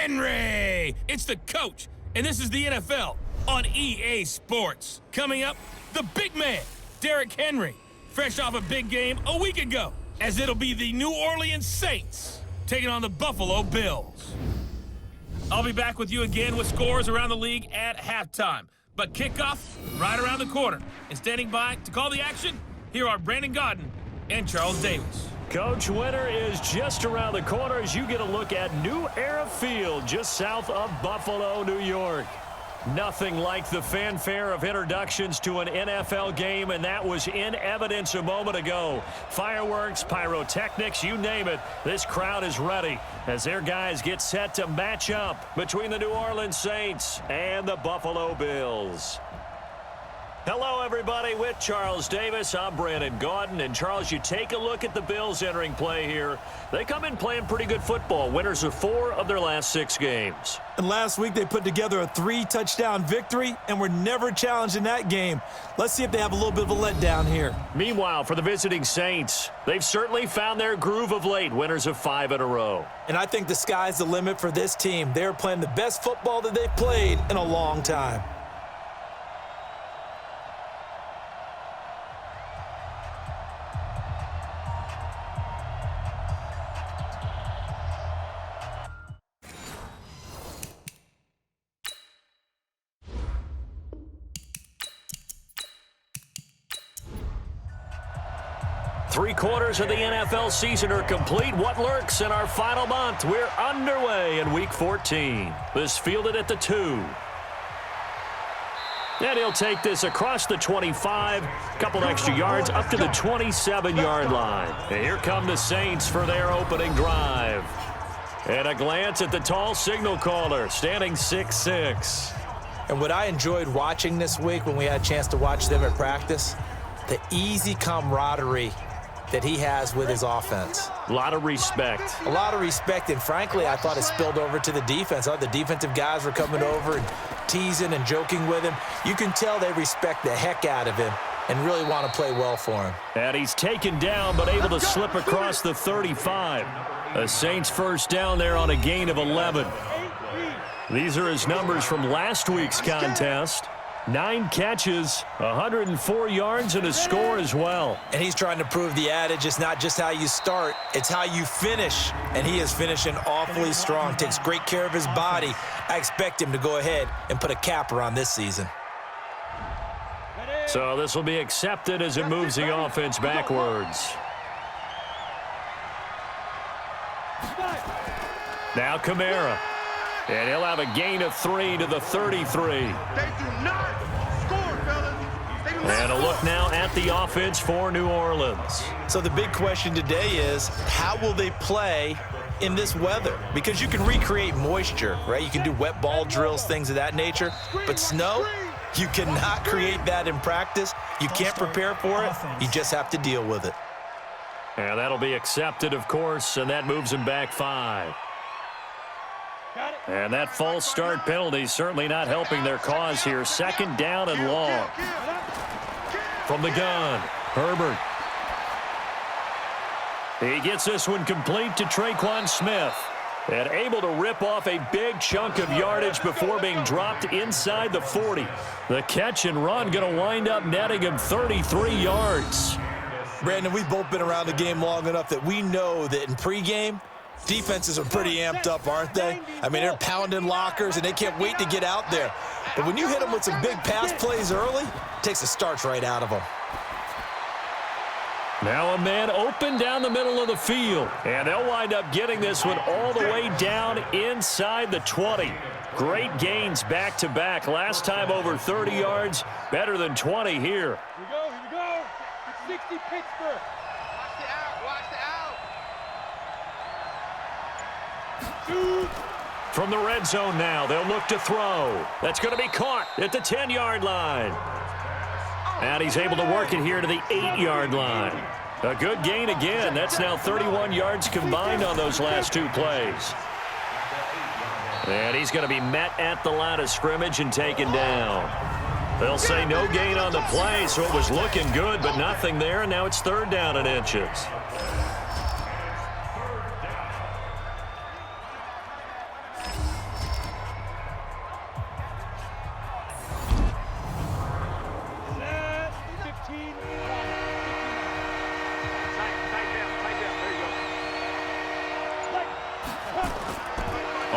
Henry! It's the coach, and this is the NFL on EA Sports. Coming up, the big man, Derrick Henry, fresh off a big game a week ago, as it'll be the New Orleans Saints taking on the Buffalo Bills. I'll be back with you again with scores around the league at halftime. But kickoff right around the corner. And standing by to call the action, here are Brandon Godden and Charles Davis. Coach, winter is just around the corner as you get a look at New Era Field just south of Buffalo, New York. Nothing like the fanfare of introductions to an NFL game, and that was in evidence a moment ago. Fireworks, pyrotechnics, you name it. This crowd is ready as their guys get set to match up between the New Orleans Saints and the Buffalo Bills. Hello, everybody. With Charles Davis, I'm Brandon Godden. And, Charles, you take a look at the Bills entering play here. They come in playing pretty good football. Winners of 4 of their last 6 games. And last week they put together a 3-touchdown victory and were never challenged in that game. Let's see if they have a little bit of a letdown here. Meanwhile, for the visiting Saints, they've certainly found their groove of late. Winners of 5 in a row. And I think the sky's the limit for this team. They're playing the best football that they've played in a long time. Three-quarters of the NFL season are complete. What lurks in our final month? We're underway in Week 14. This fielded at the 2. And he'll take this across the 25, a couple extra yards up to the 27-yard line. And here come the Saints for their opening drive. And a glance at the tall signal caller, standing 6'6". And what I enjoyed watching this week when we had a chance to watch them at practice, the easy camaraderie that he has with his offense. A lot of respect. A lot of respect, and frankly, I thought it spilled over to the defense. The defensive guys were coming over and teasing and joking with him. You can tell they respect the heck out of him and really want to play well for him. And he's taken down, but able to slip across the 35. The Saints first down there on a gain of 11. These are his numbers from last week's contest. 9 catches, 104 yards, and a score as well. And he's trying to prove the adage, it's not just how you start, it's how you finish. And he is finishing awfully strong, takes great care of his body. I expect him to go ahead and put a capper on this season. So this will be accepted as it moves the offense backwards. Now Kamara. And he'll have a gain of 3 to the 33. They do not score, fellas. And a look now at the offense for New Orleans. So the big question today is, how will they play in this weather? Because you can recreate moisture, right? You can do wet ball drills, things of that nature. But snow, you cannot create that in practice. You can't prepare for it. You just have to deal with it. And that'll be accepted, of course, and that moves him back 5. And that false start penalty certainly not helping their cause here. 2nd down and long. From the gun, Herbert. He gets this one complete to Tre'Quan Smith. And able to rip off a big chunk of yardage before being dropped inside the 40. The catch and run going to wind up netting him 33 yards. Brandon, we've both been around the game long enough that we know that in pregame, defenses are pretty amped up, aren't they? I mean, they're pounding lockers, and they can't wait to get out there. But when you hit them with some big pass plays early, it takes the starch right out of them. Now a man open down the middle of the field. And they'll wind up getting this one all the way down inside the 20. Great gains back-to-back. Last time over 30 yards, better than 20 here. Here we go. It's 60 Pittsburgh. From the red zone now, they'll look to throw. That's going to be caught at the 10-yard line. And he's able to work it here to the 8-yard line. A good gain again. That's now 31 yards combined on those last 2 plays. And he's going to be met at the line of scrimmage and taken down. They'll say no gain on the play, so it was looking good, but nothing there, and now it's 3rd down and inches.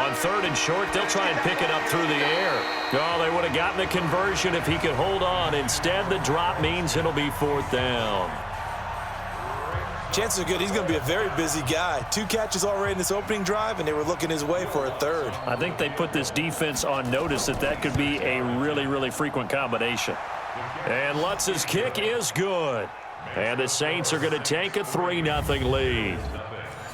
On 3rd and short, they'll try and pick it up through the air. Oh, they would have gotten the conversion if he could hold on. Instead, the drop means it'll be 4th down. Chances are good he's going to be a very busy guy. 2 catches already in this opening drive, and they were looking his way for a 3rd. I think they put this defense on notice that could be a really, really frequent combination. And Lutz's kick is good. And the Saints are going to take a 3-0 lead.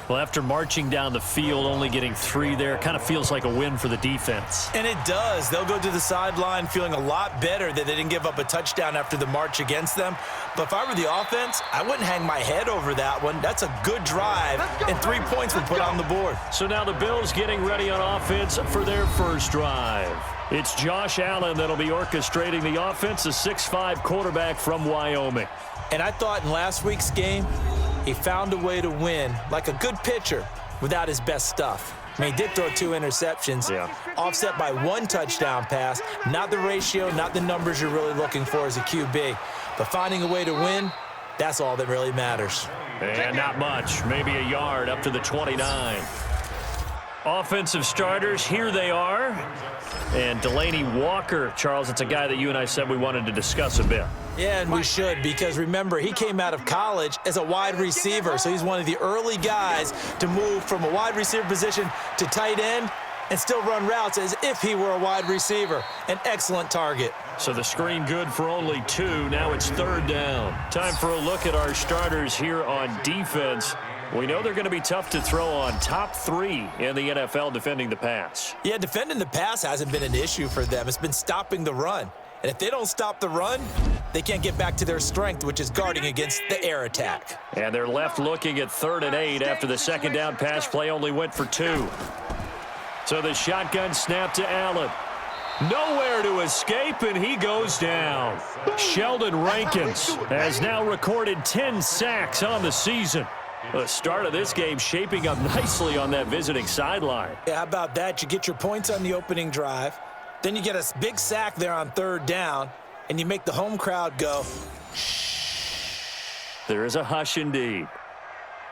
Well, after marching down the field, only getting 3 there, kind of feels like a win for the defense. And it does. They'll go to the sideline feeling a lot better that they didn't give up a touchdown after the march against them. But if I were the offense, I wouldn't hang my head over that one. That's a good drive, and 3 points were put on the board. So now the Bills getting ready on offense for their first drive. It's Josh Allen that'll be orchestrating the offense, a 6'5" quarterback from Wyoming. And I thought in last week's game, he found a way to win like a good pitcher without his best stuff. I mean, he did throw 2 interceptions, offset by 1 touchdown pass. Not the ratio, not the numbers you're really looking for as a QB. But finding a way to win, that's all that really matters. And not much, maybe a yard up to the 29. Offensive starters, here they are. And Delaney Walker, Charles, it's a guy that you and I said we wanted to discuss a bit. Yeah, and we should, because remember, he came out of college as a wide receiver, so he's one of the early guys to move from a wide receiver position to tight end and still run routes as if he were a wide receiver. An excellent target. So the screen good for only 2. Now it's 3rd down. Time for a look at our starters here on defense. We know they're going to be tough to throw on. Top 3 in the NFL defending the pass. Yeah, defending the pass hasn't been an issue for them. It's been stopping the run. And if they don't stop the run, they can't get back to their strength, which is guarding against the air attack. And they're left looking at 3rd and 8 after the 2nd down pass play only went for 2. So the shotgun snap to Allen. Nowhere to escape, and he goes down. Sheldon Rankins has now recorded 10 sacks on the season. The start of this game shaping up nicely on that visiting sideline. Yeah, how about that? You get your points on the opening drive. Then you get a big sack there on 3rd down, and you make the home crowd go, shh. There is a hush indeed.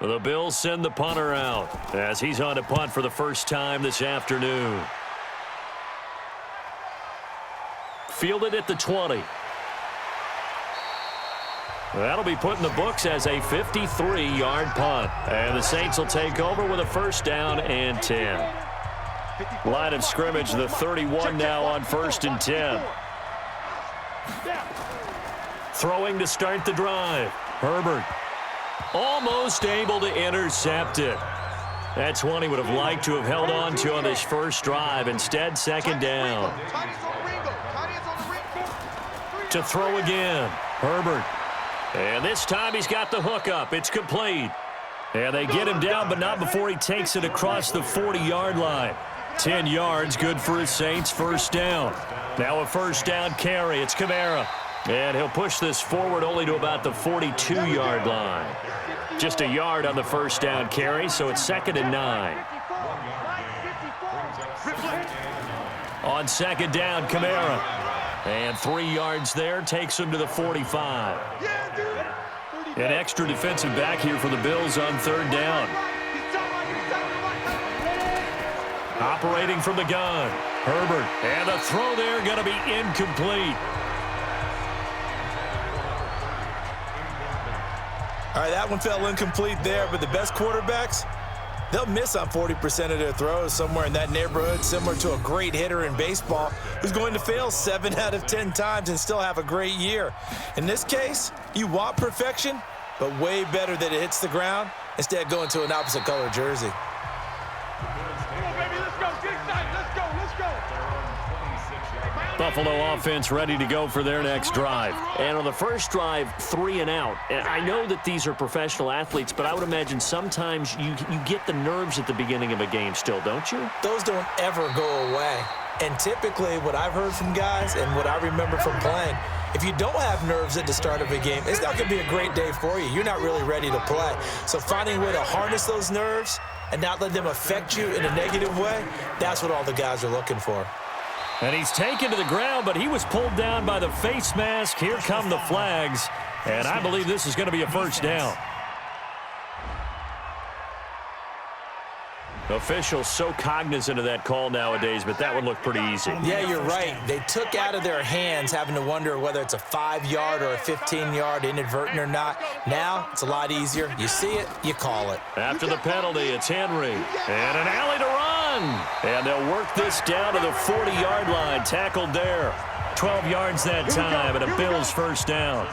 The Bills send the punter out as he's on to punt for the first time this afternoon. Fielded at the 20. That'll be put in the books as a 53-yard punt. And the Saints will take over with a 1st down and 10. Line of scrimmage, the 31 now on 1st and 10. Throwing to start the drive. Herbert almost able to intercept it. That's one he would have liked to have held on to on this first drive. Instead, 2nd down. To throw again. Herbert. And this time he's got the hook up. It's complete. And they get him down, but not before he takes it across the 40-yard line. 10 yards, good for his Saints, 1st down. Now a 1st down carry. It's Kamara. And he'll push this forward only to about the 42-yard line. Just a yard on the 1st down carry, so it's 2nd and 9. On 2nd down, Kamara. And 3 yards there, takes him to the 45. An extra defensive back here for the Bills on 3rd down. Operating from the gun, Herbert. And the throw there going to be incomplete. All right, that one fell incomplete there, but the best quarterbacks, they'll miss on 40% of their throws, somewhere in that neighborhood, similar to a great hitter in baseball who's going to fail 7 out of 10 times and still have a great year. In this case, you want perfection, but way better that it hits the ground instead of going to an opposite color jersey. Buffalo offense ready to go for their next drive. And on the first drive, 3 and out. And I know that these are professional athletes, but I would imagine sometimes you get the nerves at the beginning of a game still, don't you? Those don't ever go away. And typically what I've heard from guys and what I remember from playing, if you don't have nerves at the start of a game, it's not going to be a great day for you. You're not really ready to play. So finding a way to harness those nerves and not let them affect you in a negative way, that's what all the guys are looking for. And he's taken to the ground, but he was pulled down by the face mask. Here come the flags. And I believe this is going to be a 1st down. Officials so cognizant of that call nowadays, but that would look pretty easy. Yeah, you're right. They took out of their hands having to wonder whether it's a 5-yard or a 15-yard inadvertent or not. Now, it's a lot easier. You see it, you call it. After the penalty, it's Henry. And an alley to run. And they'll work this down to the 40-yard line. Tackled there. 12 yards that time, and a Bills first down.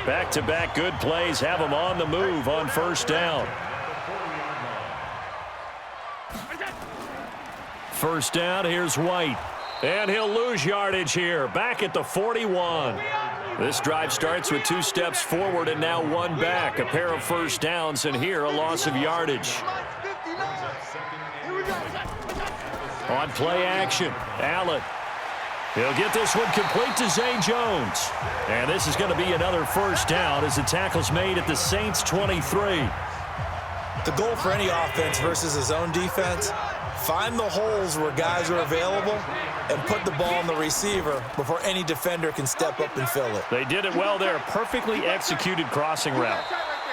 Back-to-back good plays have them on the move on first down. First down, here's White. And he'll lose yardage here, back at the 41. This drive starts with 2 steps forward and now 1 back. A pair of first downs, and here a loss of yardage. On play action, Allen. He'll get this one complete to Zay Jones. And this is going to be another first down as the tackle's made at the Saints' 23. The goal for any offense versus his own defense, find the holes where guys are available and put the ball on the receiver before any defender can step up and fill it. They did it well there. Perfectly executed crossing route.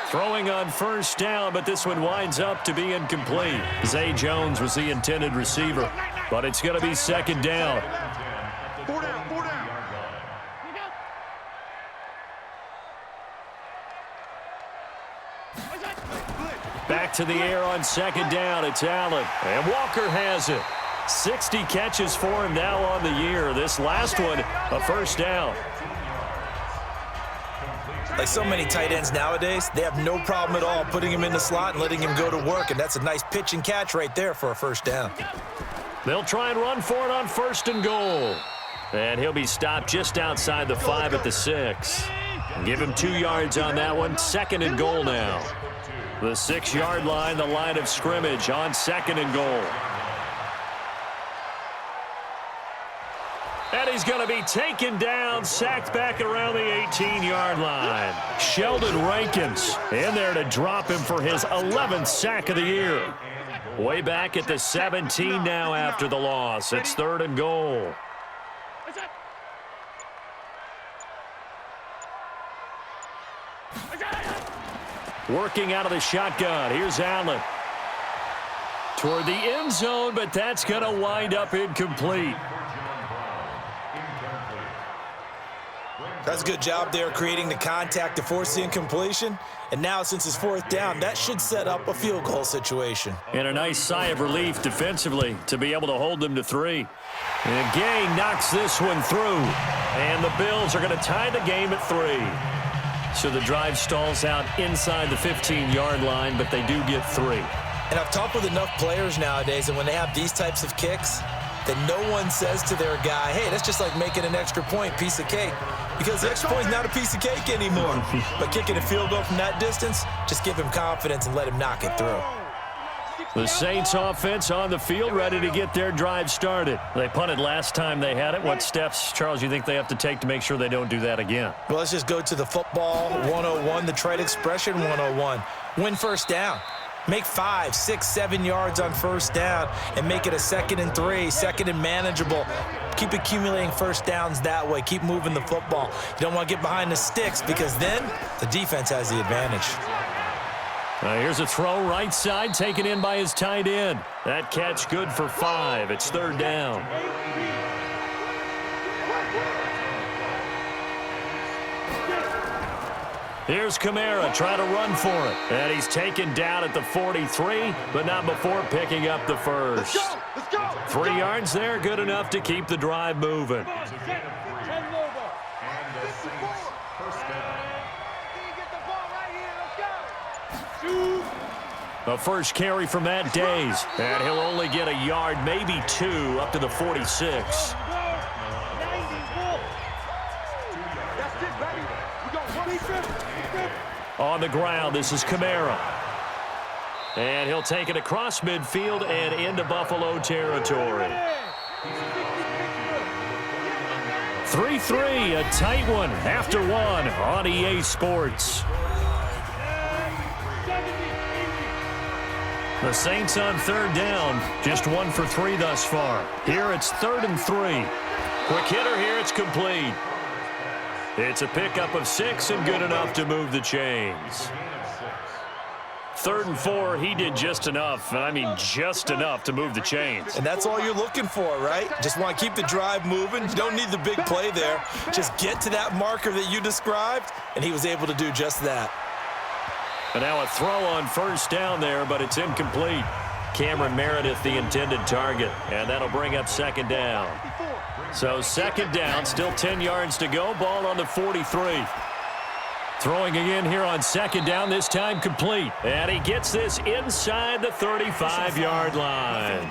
Throwing on first down, but this one winds up to be incomplete. Zay Jones was the intended receiver, but it's going to be second down. 4 down, 4 down. Back to the air on second down. It's Allen. And Walker has it. 60 catches for him now on the year. This last one, a first down. Like so many tight ends nowadays, they have no problem at all putting him in the slot and letting him go to work, and that's a nice pitch and catch right there for a first down. They'll try and run for it on first and goal. And he'll be stopped just outside the 5 at the 6. Give him 2 yards on that one. Second and goal now. The 6-yard line, the line of scrimmage on second and goal. And he's going to be taken down, sacked back around the 18-yard line. Sheldon Rankins in there to drop him for his 11th sack of the year. Way back at the 17 now after the loss. It's third and goal. Working out of the shotgun. Here's Allen. Toward the end zone, but that's going to wind up incomplete. That's a good job there creating the contact to force the incompletion. And now, since it's fourth down, that should set up a field goal situation. And a nice sigh of relief defensively to be able to hold them to 3. And Gay knocks this one through. And the Bills are going to tie the game at 3. So the drive stalls out inside the 15-yard line, but they do get 3. And I've talked with enough players nowadays, and when they have these types of kicks, that no one says to their guy, hey, that's just like making an extra point, piece of cake. Because the extra point's not a piece of cake anymore. But kicking a field goal from that distance, just give him confidence and let him knock it through. The Saints offense on the field, ready to get their drive started. They punted last time they had it. What steps, Charles, you think they have to take to make sure they don't do that again? Well, let's just go to the football 101, the trade expression 101. Win first down. Make 5, 6, 7 yards on first down and make it a 2nd and 3, 2nd and manageable. Keep accumulating first downs that way. Keep moving the football. You don't want to get behind the sticks because then the defense has the advantage. Here's a throw right side taken in by his tight end. That catch good for 5. It's third down. Here's Kamara trying to run for it. And he's taken down at the 43, but not before picking up the first. 3 yards there, good enough to keep the drive moving. The first carry from Matt Days. And he'll only get a yard, maybe 2, up to the 46. On the ground, this is Kamara. And he'll take it across midfield and into Buffalo territory. 3-3, a tight one after 1 on EA Sports. The Saints on third down, just 1 for 3 thus far. Here it's 3rd and 3. Quick hitter here, it's complete. It's a pickup of 6 and good enough to move the chains. 3rd and 4, he did just enough, and I mean just enough to move the chains. And that's all you're looking for, right? Just want to keep the drive moving. You don't need the big play there. Just get to that marker that you described, and he was able to do just that. And now a throw on 1st down there, but it's incomplete. Cameron Meredith, the intended target, and that'll bring up 2nd down. So 2nd down, still 10 yards to go, ball on the 43. Throwing again here on 2nd down, this time complete. And he gets this inside the 35-yard line.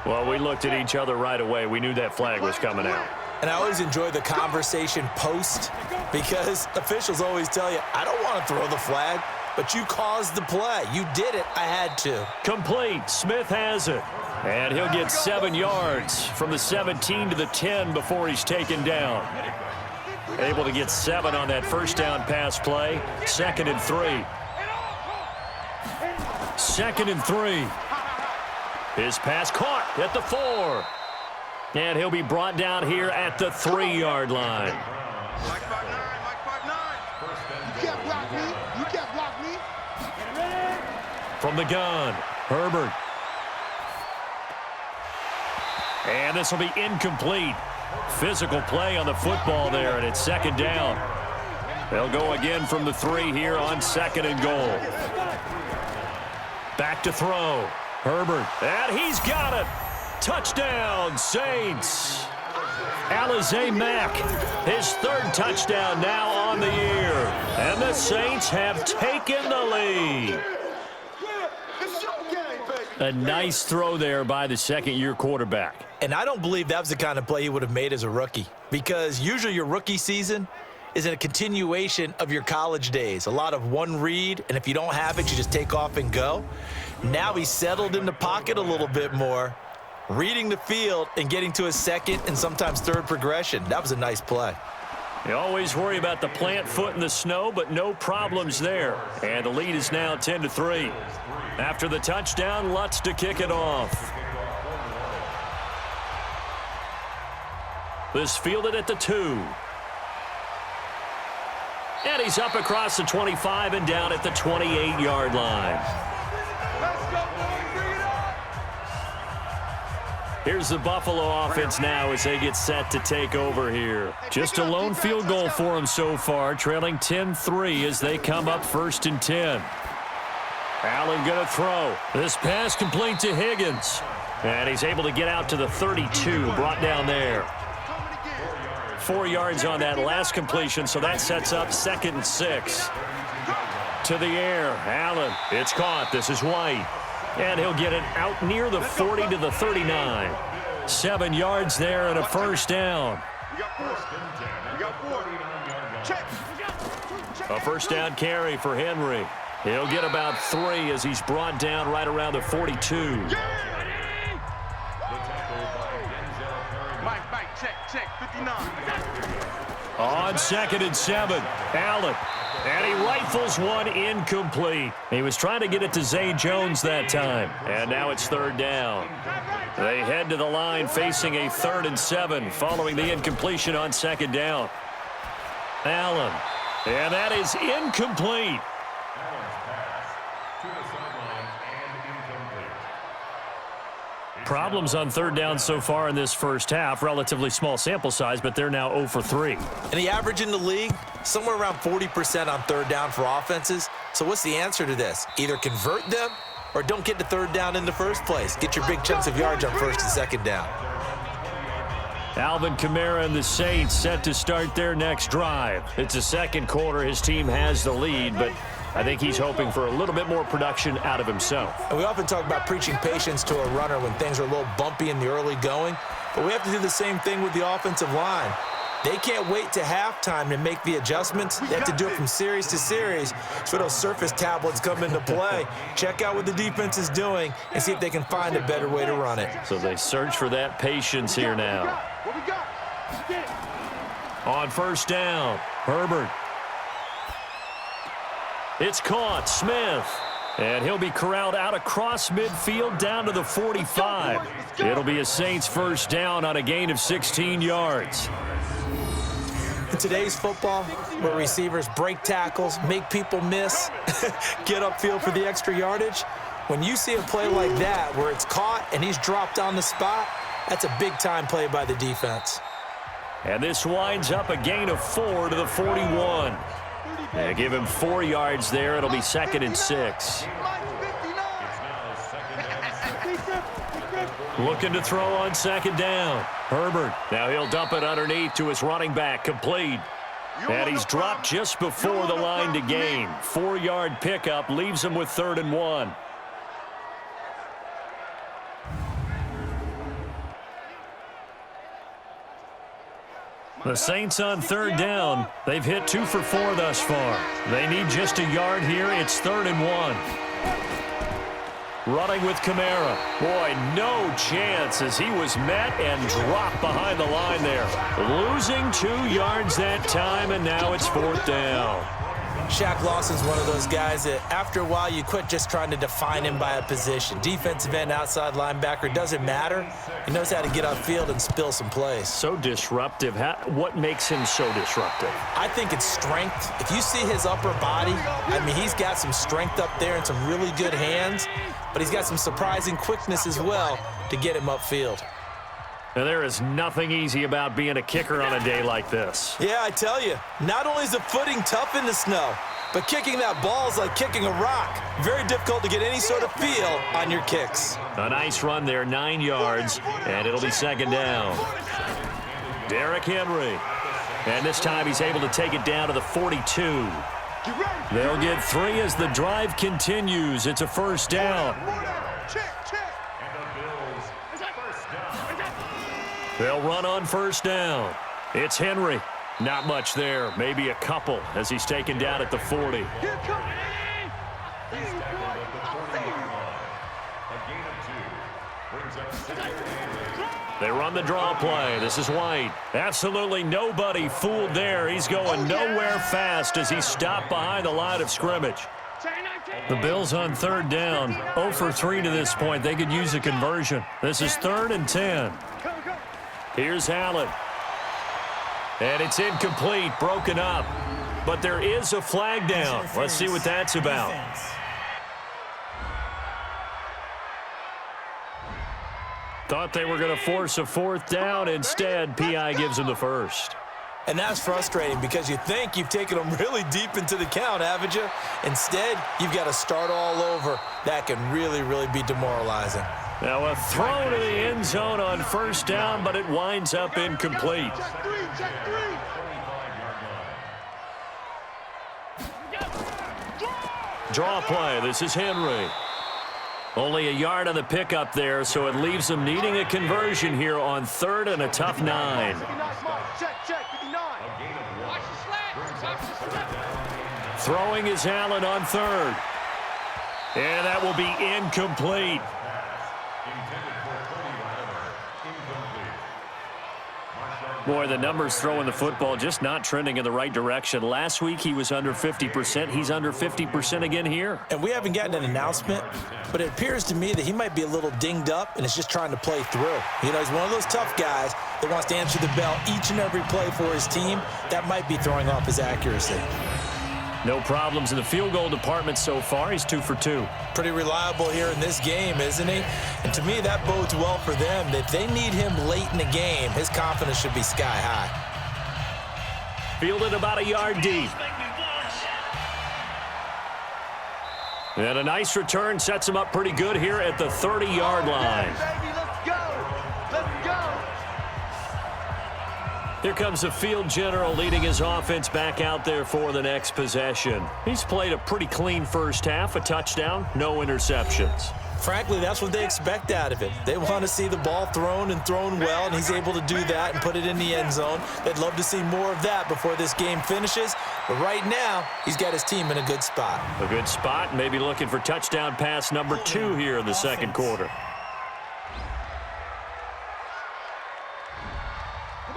Well, we looked at each other right away. We knew that flag was coming out. And I always enjoy the conversation post because officials always tell you, I don't want to throw the flag, but you caused the play. You did it. I had to. Complete. Smith has it. And he'll get 7 yards from the 17 to the 10 before he's taken down. Able to get 7 on that 1st down pass play. 2nd and 3. 2nd and 3. His pass caught at the 4. And he'll be brought down here at the 3-yard line. Mike 5'9", Mike 5'9". You can't block me. You can't block me. From the gun, Herbert. And this will be incomplete. Physical play on the football there, and it's 2nd down. They'll go again from the 3 here on 2nd and goal. Back to throw. Herbert, and he's got it. Touchdown, Saints. Alize Mack, his 3rd touchdown now on the year. And the Saints have taken the lead. A nice throw there by the 2nd-year quarterback. And I don't believe that was the kind of play he would have made as a rookie because usually your rookie season is a continuation of your college days. A lot of one read, and if you don't have it, you just take off and go. Now he's settled in the pocket a little bit more, reading the field and getting to his 2nd and sometimes 3rd progression. That was a nice play. You always worry about the plant foot in the snow, but no problems there. And the lead is now 10-3. After the touchdown, Lutz to kick it off. This fielded at the 2. And he's up across the 25 and down at the 28-yard line. Here's the Buffalo offense now as they get set to take over here. Just a lone field goal for them so far, trailing 10-3 as they come up 1st and 10. Allen going to throw. This pass complete to Higgins. And he's able to get out to the 32, brought down there. 4 yards on that last completion, so that sets up 2nd and 6. To the air, Allen. It's caught. This is White. And he'll get it out near the 40 to the 39. 7 yards there and a 1st down. A 1st down carry for Henry. He'll get about 3 as he's brought down right around the 42. Mike, check, 59. On 2nd and 7, Allen. And he rifles one incomplete. He was trying to get it to Zay Jones that time. And now it's 3rd down. They head to the line facing a 3rd and 7 following the incompletion on 2nd down. Allen. And that is incomplete. Problems on 3rd down so far in this first half. Relatively small sample size, but they're now 0 for 3. And the average in the league, somewhere around 40% on 3rd down for offenses. So what's the answer to this? Either convert them or don't get to 3rd down in the first place. Get your big chunks of yards on 1st and 2nd down. Alvin Kamara and the Saints set to start their next drive. It's the 2nd quarter. His team has the lead, but I think he's hoping for a little bit more production out of himself. And we often talk about preaching patience to a runner when things are a little bumpy in the early going, but we have to do the same thing with the offensive line. They can't wait to halftime to make the adjustments. They have to do it from series to series. So those surface tablets come into play. Check out what the defense is doing and see if they can find a better way to run it. So they search for that patience here now. On 1st down, Herbert. It's caught, Smith. And he'll be corralled out across midfield down to the 45. It'll be a Saints 1st down on a gain of 16 yards. In today's football, where receivers break tackles, make people miss, get upfield for the extra yardage, when you see a play like that where it's caught and he's dropped on the spot, that's a big-time play by the defense. And this winds up a gain of 4 to the 41. They give him 4 yards there. It'll be 2nd and 6. Looking to throw on 2nd down. Herbert. Now he'll dump it underneath to his running back. Complete. And he's dropped just before the line to gain. 4-yard pickup leaves him with 3rd and 1. The Saints on 3rd down. They've hit 2 for 4 thus far. They need just a yard here. It's 3rd and 1. Running with Kamara. Boy, no chance as he was met and dropped behind the line there. Losing 2 yards that time, and now it's 4th down. Shaq Lawson's one of those guys that after a while you quit just trying to define him by a position. Defensive end, outside linebacker, doesn't matter. He knows how to get upfield and spill some plays. So disruptive. What makes him so disruptive? I think it's strength. If you see his upper body, I mean, he's got some strength up there and some really good hands, but he's got some surprising quickness as well to get him upfield. And there is nothing easy about being a kicker on a day like this. Yeah, I tell you, not only is the footing tough in the snow, but kicking that ball is like kicking a rock. Very difficult to get any sort of feel on your kicks. A nice run there, 9 yards, and it'll be 2nd down. Derrick Henry. And this time he's able to take it down to the 42. They'll get 3 as the drive continues. It's a 1st down. They'll run on 1st down. It's Henry. Not much there. Maybe a couple as he's taken down at the 40. They run the draw play. This is White. Absolutely nobody fooled there. He's going nowhere fast as he's stopped behind the line of scrimmage. The Bills on 3rd down. 0 for 3 to this point. They could use a conversion. This is 3rd and 10. Here's Allen. And it's incomplete, broken up. But there is a flag down. Let's see what that's about. Thought they were going to force a 4th down. Instead, P.I. gives him the 1st. And that's frustrating because you think you've taken them really deep into the count, haven't you? Instead, you've got to start all over. That can really, really be demoralizing. Now a throw to the end zone on 1st down, but it winds up incomplete. Draw play. This is Henry. Only a yard on the pickup there, so it leaves them needing a conversion here on 3rd and a tough 9. Throwing is Allen on 3rd. And that will be incomplete. Boy, the numbers throwing the football just not trending in the right direction. Last week he was under 50%. He's under 50% again here. And we haven't gotten an announcement, but it appears to me that he might be a little dinged up and is just trying to play through. You know, he's one of those tough guys that wants to answer the bell each and every play for his team. That might be throwing off his accuracy. No problems in the field goal department so far. He's 2 for 2. Pretty reliable here in this game, isn't he? And to me, that bodes well for them. If they need him late in the game, his confidence should be sky high. Fielded about a yard deep. And a nice return sets him up pretty good here at the 30-yard line. Here comes the field general leading his offense back out there for the next possession. He's played a pretty clean first half, a touchdown, no interceptions. Frankly, that's what they expect out of it. They want to see the ball thrown and thrown well, and he's able to do that and put it in the end zone. They'd love to see more of that before this game finishes. But right now, he's got his team in a good spot. A good spot, maybe looking for touchdown pass number 2 here in the second quarter.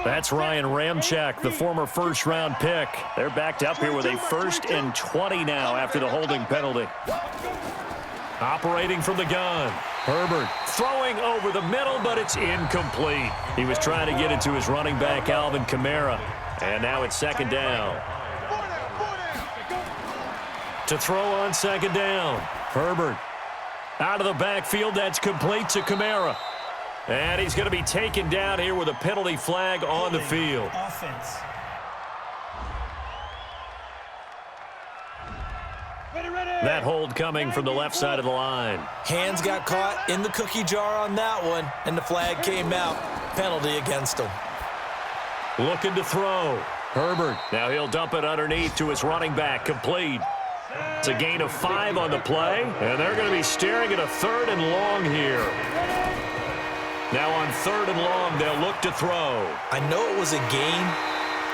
That's Ryan Ramczyk, the former first-round pick. They're backed up here with a 1st and 20 now after the holding penalty. Operating from the gun. Herbert throwing over the middle, but it's incomplete. He was trying to get it to his running back, Alvin Kamara. And now it's second down. To throw on second down. Herbert out of the backfield. That's complete to Kamara. And he's going to be taken down here with a penalty flag on the field. Offense. That hold coming from the left side of the line. Hands got caught in the cookie jar on that one, and the flag came out. Penalty against him. Looking to throw. Herbert. Now he'll dump it underneath to his running back. Complete. It's a gain of 5 on the play, and they're going to be staring at a 3rd and long here. Now on 3rd and long, they'll look to throw. I know it was a gain,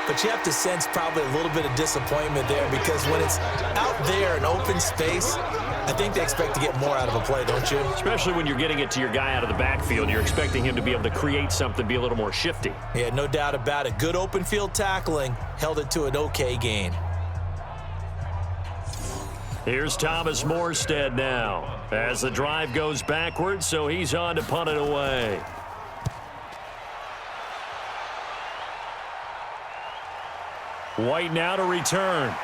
but you have to sense probably a little bit of disappointment there because when it's out there in open space, I think they expect to get more out of a play, don't you? Especially when you're getting it to your guy out of the backfield. You're expecting him to be able to create something, be a little more shifty. Yeah, no doubt about it. Good open field tackling held it to an okay gain. Here's Thomas Morstead now as the drive goes backwards, so he's on to punt it away. White now to return.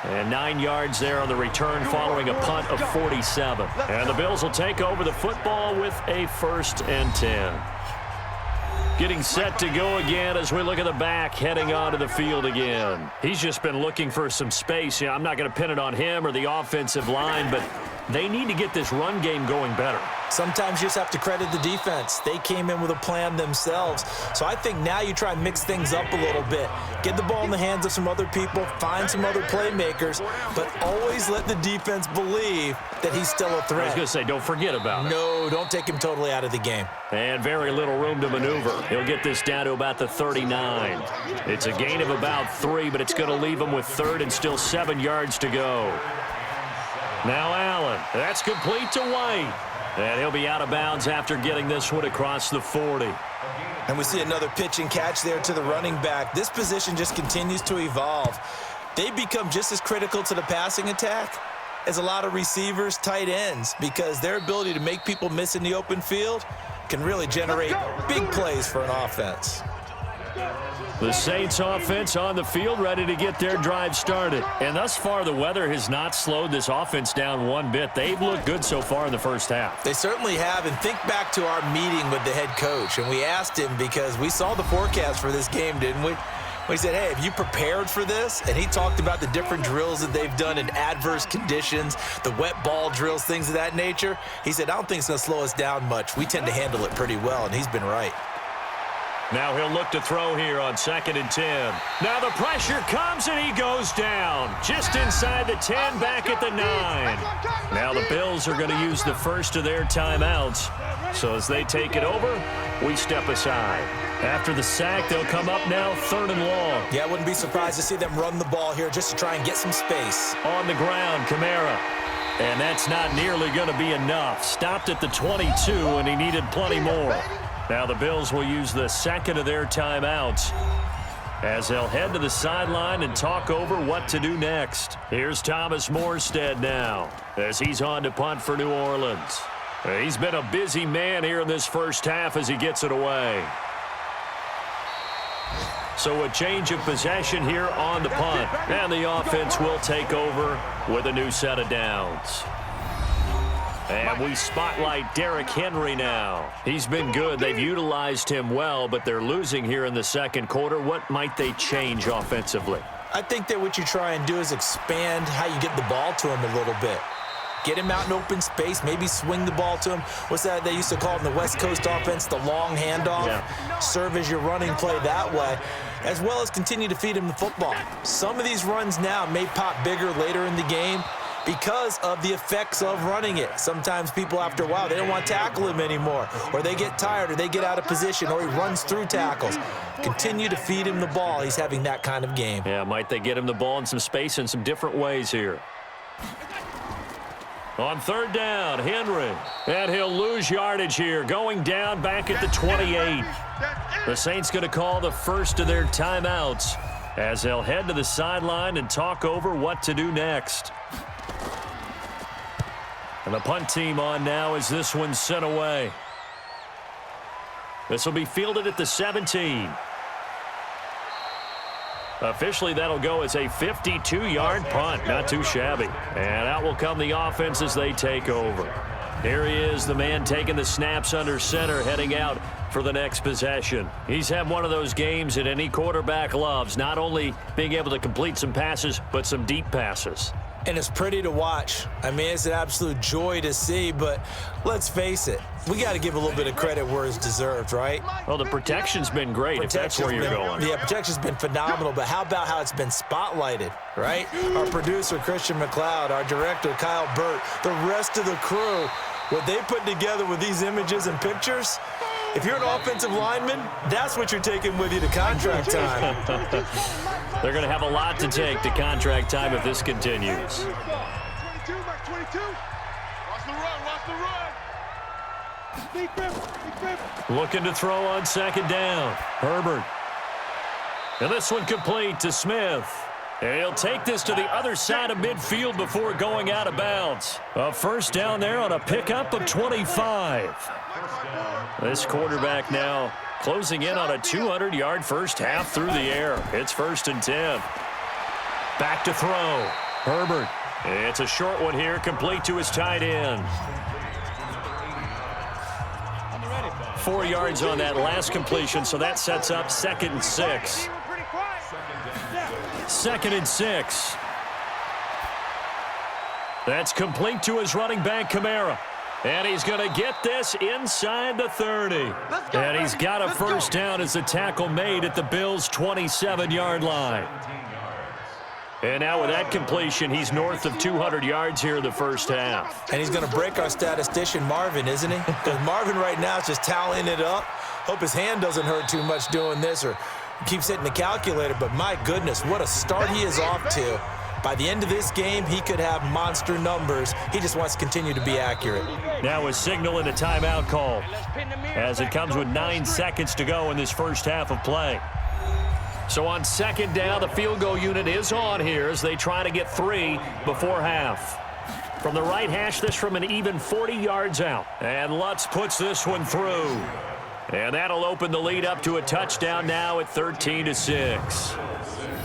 And 9 yards there on the return following a punt of 47. And the Bills will take over the football with a 1st and 10. Getting set to go again as we look at the back heading onto the field again. He's just been looking for some space. I'm not going to pin it on him or the offensive line, but they need to get this run game going better. Sometimes you just have to credit the defense. They came in with a plan themselves. So I think now you try and mix things up a little bit. Get the ball in the hands of some other people, find some other playmakers, but always let the defense believe that he's still a threat. I was going to say, don't forget about it. No, don't take him totally out of the game. And very little room to maneuver. He'll get this down to about the 39. It's a gain of about 3, but it's going to leave him with 3rd and still 7 yards to go. Now Allen. That's complete to White. And he'll be out of bounds after getting this one across the 40. And we see another pitch and catch there to the running back. This position just continues to evolve. They become just as critical to the passing attack as a lot of receivers, tight ends, because their ability to make people miss in the open field can really generate big plays for an offense. The Saints offense on the field ready to get their drive started. And thus far, the weather has not slowed this offense down one bit. They've looked good so far in the first half. They certainly have. And think back to our meeting with the head coach. And we asked him because we saw the forecast for this game, didn't we? We said, hey, have you prepared for this? And he talked about the different drills that they've done in adverse conditions, the wet ball drills, things of that nature. He said, I don't think it's going to slow us down much. We tend to handle it pretty well, and he's been right. Now he'll look to throw here on 2nd and 10. Now the pressure comes and he goes down. Just inside the 10, back at the 9. Now the Bills are going to use the first of their timeouts. So as they take it over, we step aside. After the sack, they'll come up now 3rd and long. Yeah, I wouldn't be surprised to see them run the ball here just to try and get some space. On the ground, Kamara. And that's not nearly going to be enough. Stopped at the 22, and he needed plenty more. Now the Bills will use the 2nd of their timeouts as they'll head to the sideline and talk over what to do next. Here's Thomas Morstead now as he's on to punt for New Orleans. He's been a busy man here in this first half as he gets it away. So a change of possession here on the punt. And the offense will take over with a new set of downs. And we spotlight Derrick Henry now. He's been good. They've utilized him well, but they're losing here in the second quarter. What might they change offensively? I think that what you try and do is expand how you get the ball to him a little bit. Get him out in open space, maybe swing the ball to him. What's that they used to call in the West Coast offense, the long handoff? Yeah. Serve as your running play that way, as well as continue to feed him the football. Some of these runs now may pop bigger later in the game because of the effects of running it. Sometimes people, after a while, they don't want to tackle him anymore, or they get tired, or they get out of position, or he runs through tackles. Continue to feed him the ball. He's having that kind of game. Yeah, might they get him the ball in some space in some different ways here. On 3rd down, Henry. And he'll lose yardage here, going down back at the 28. The Saints going to call the first of their timeouts as they'll head to the sideline and talk over what to do next. And the punt team on now as this one's sent away. This will be fielded at the 17. Officially, that'll go as a 52-yard punt. Not too shabby. And out will come the offense as they take over. Here he is, the man taking the snaps under center, heading out for the next possession. He's had one of those games that any quarterback loves, not only being able to complete some passes, but some deep passes. And it's pretty to watch. I mean, it's an absolute joy to see, but let's face it, we got to give a little bit of credit where it's deserved, right? Well, the protection's been great, if that's where you're going. Yeah, protection's been phenomenal, but how about how it's been spotlighted, right? Our producer, Christian McLeod, our director, Kyle Burt, the rest of the crew, what they put together with these images and pictures, if you're an offensive lineman, that's what you're taking with you to contract time. They're going to have a lot to take to contract time if this continues. 22, back 22. Watch the run, watch the run. Big grip. Looking to throw on second down. Herbert. And this one complete to Smith. And he'll take this to the other side of midfield before going out of bounds. A first down there on a pickup of 25. This quarterback now closing in on a 200-yard first half through the air. It's 1st and 10. Back to throw. Herbert. It's a short one here, complete to his tight end. 4 yards on that last completion, so that sets up 2nd and 6. 2nd and 6. That's complete to his running back, Kamara. And he's going to get this inside the 30. And he's got a first down as the tackle made at the Bills' 27-yard line. And now with that completion, he's north of 200 yards here in the first half. And he's going to break our statistician, Marvin, isn't he? Because Marvin right now is just tallying it up. Hope his hand doesn't hurt too much doing this or keeps hitting the calculator. But my goodness, what a start he is off to. By the end of this game, he could have monster numbers. He just wants to continue to be accurate. Now a signal and a timeout call as it comes with 9 seconds to go in this first half of play. So on second down, the field goal unit is on here as they try to get 3 before half. From the right hash, this from an even 40 yards out. And Lutz puts this one through. And that'll open the lead up to a touchdown now at 13-6.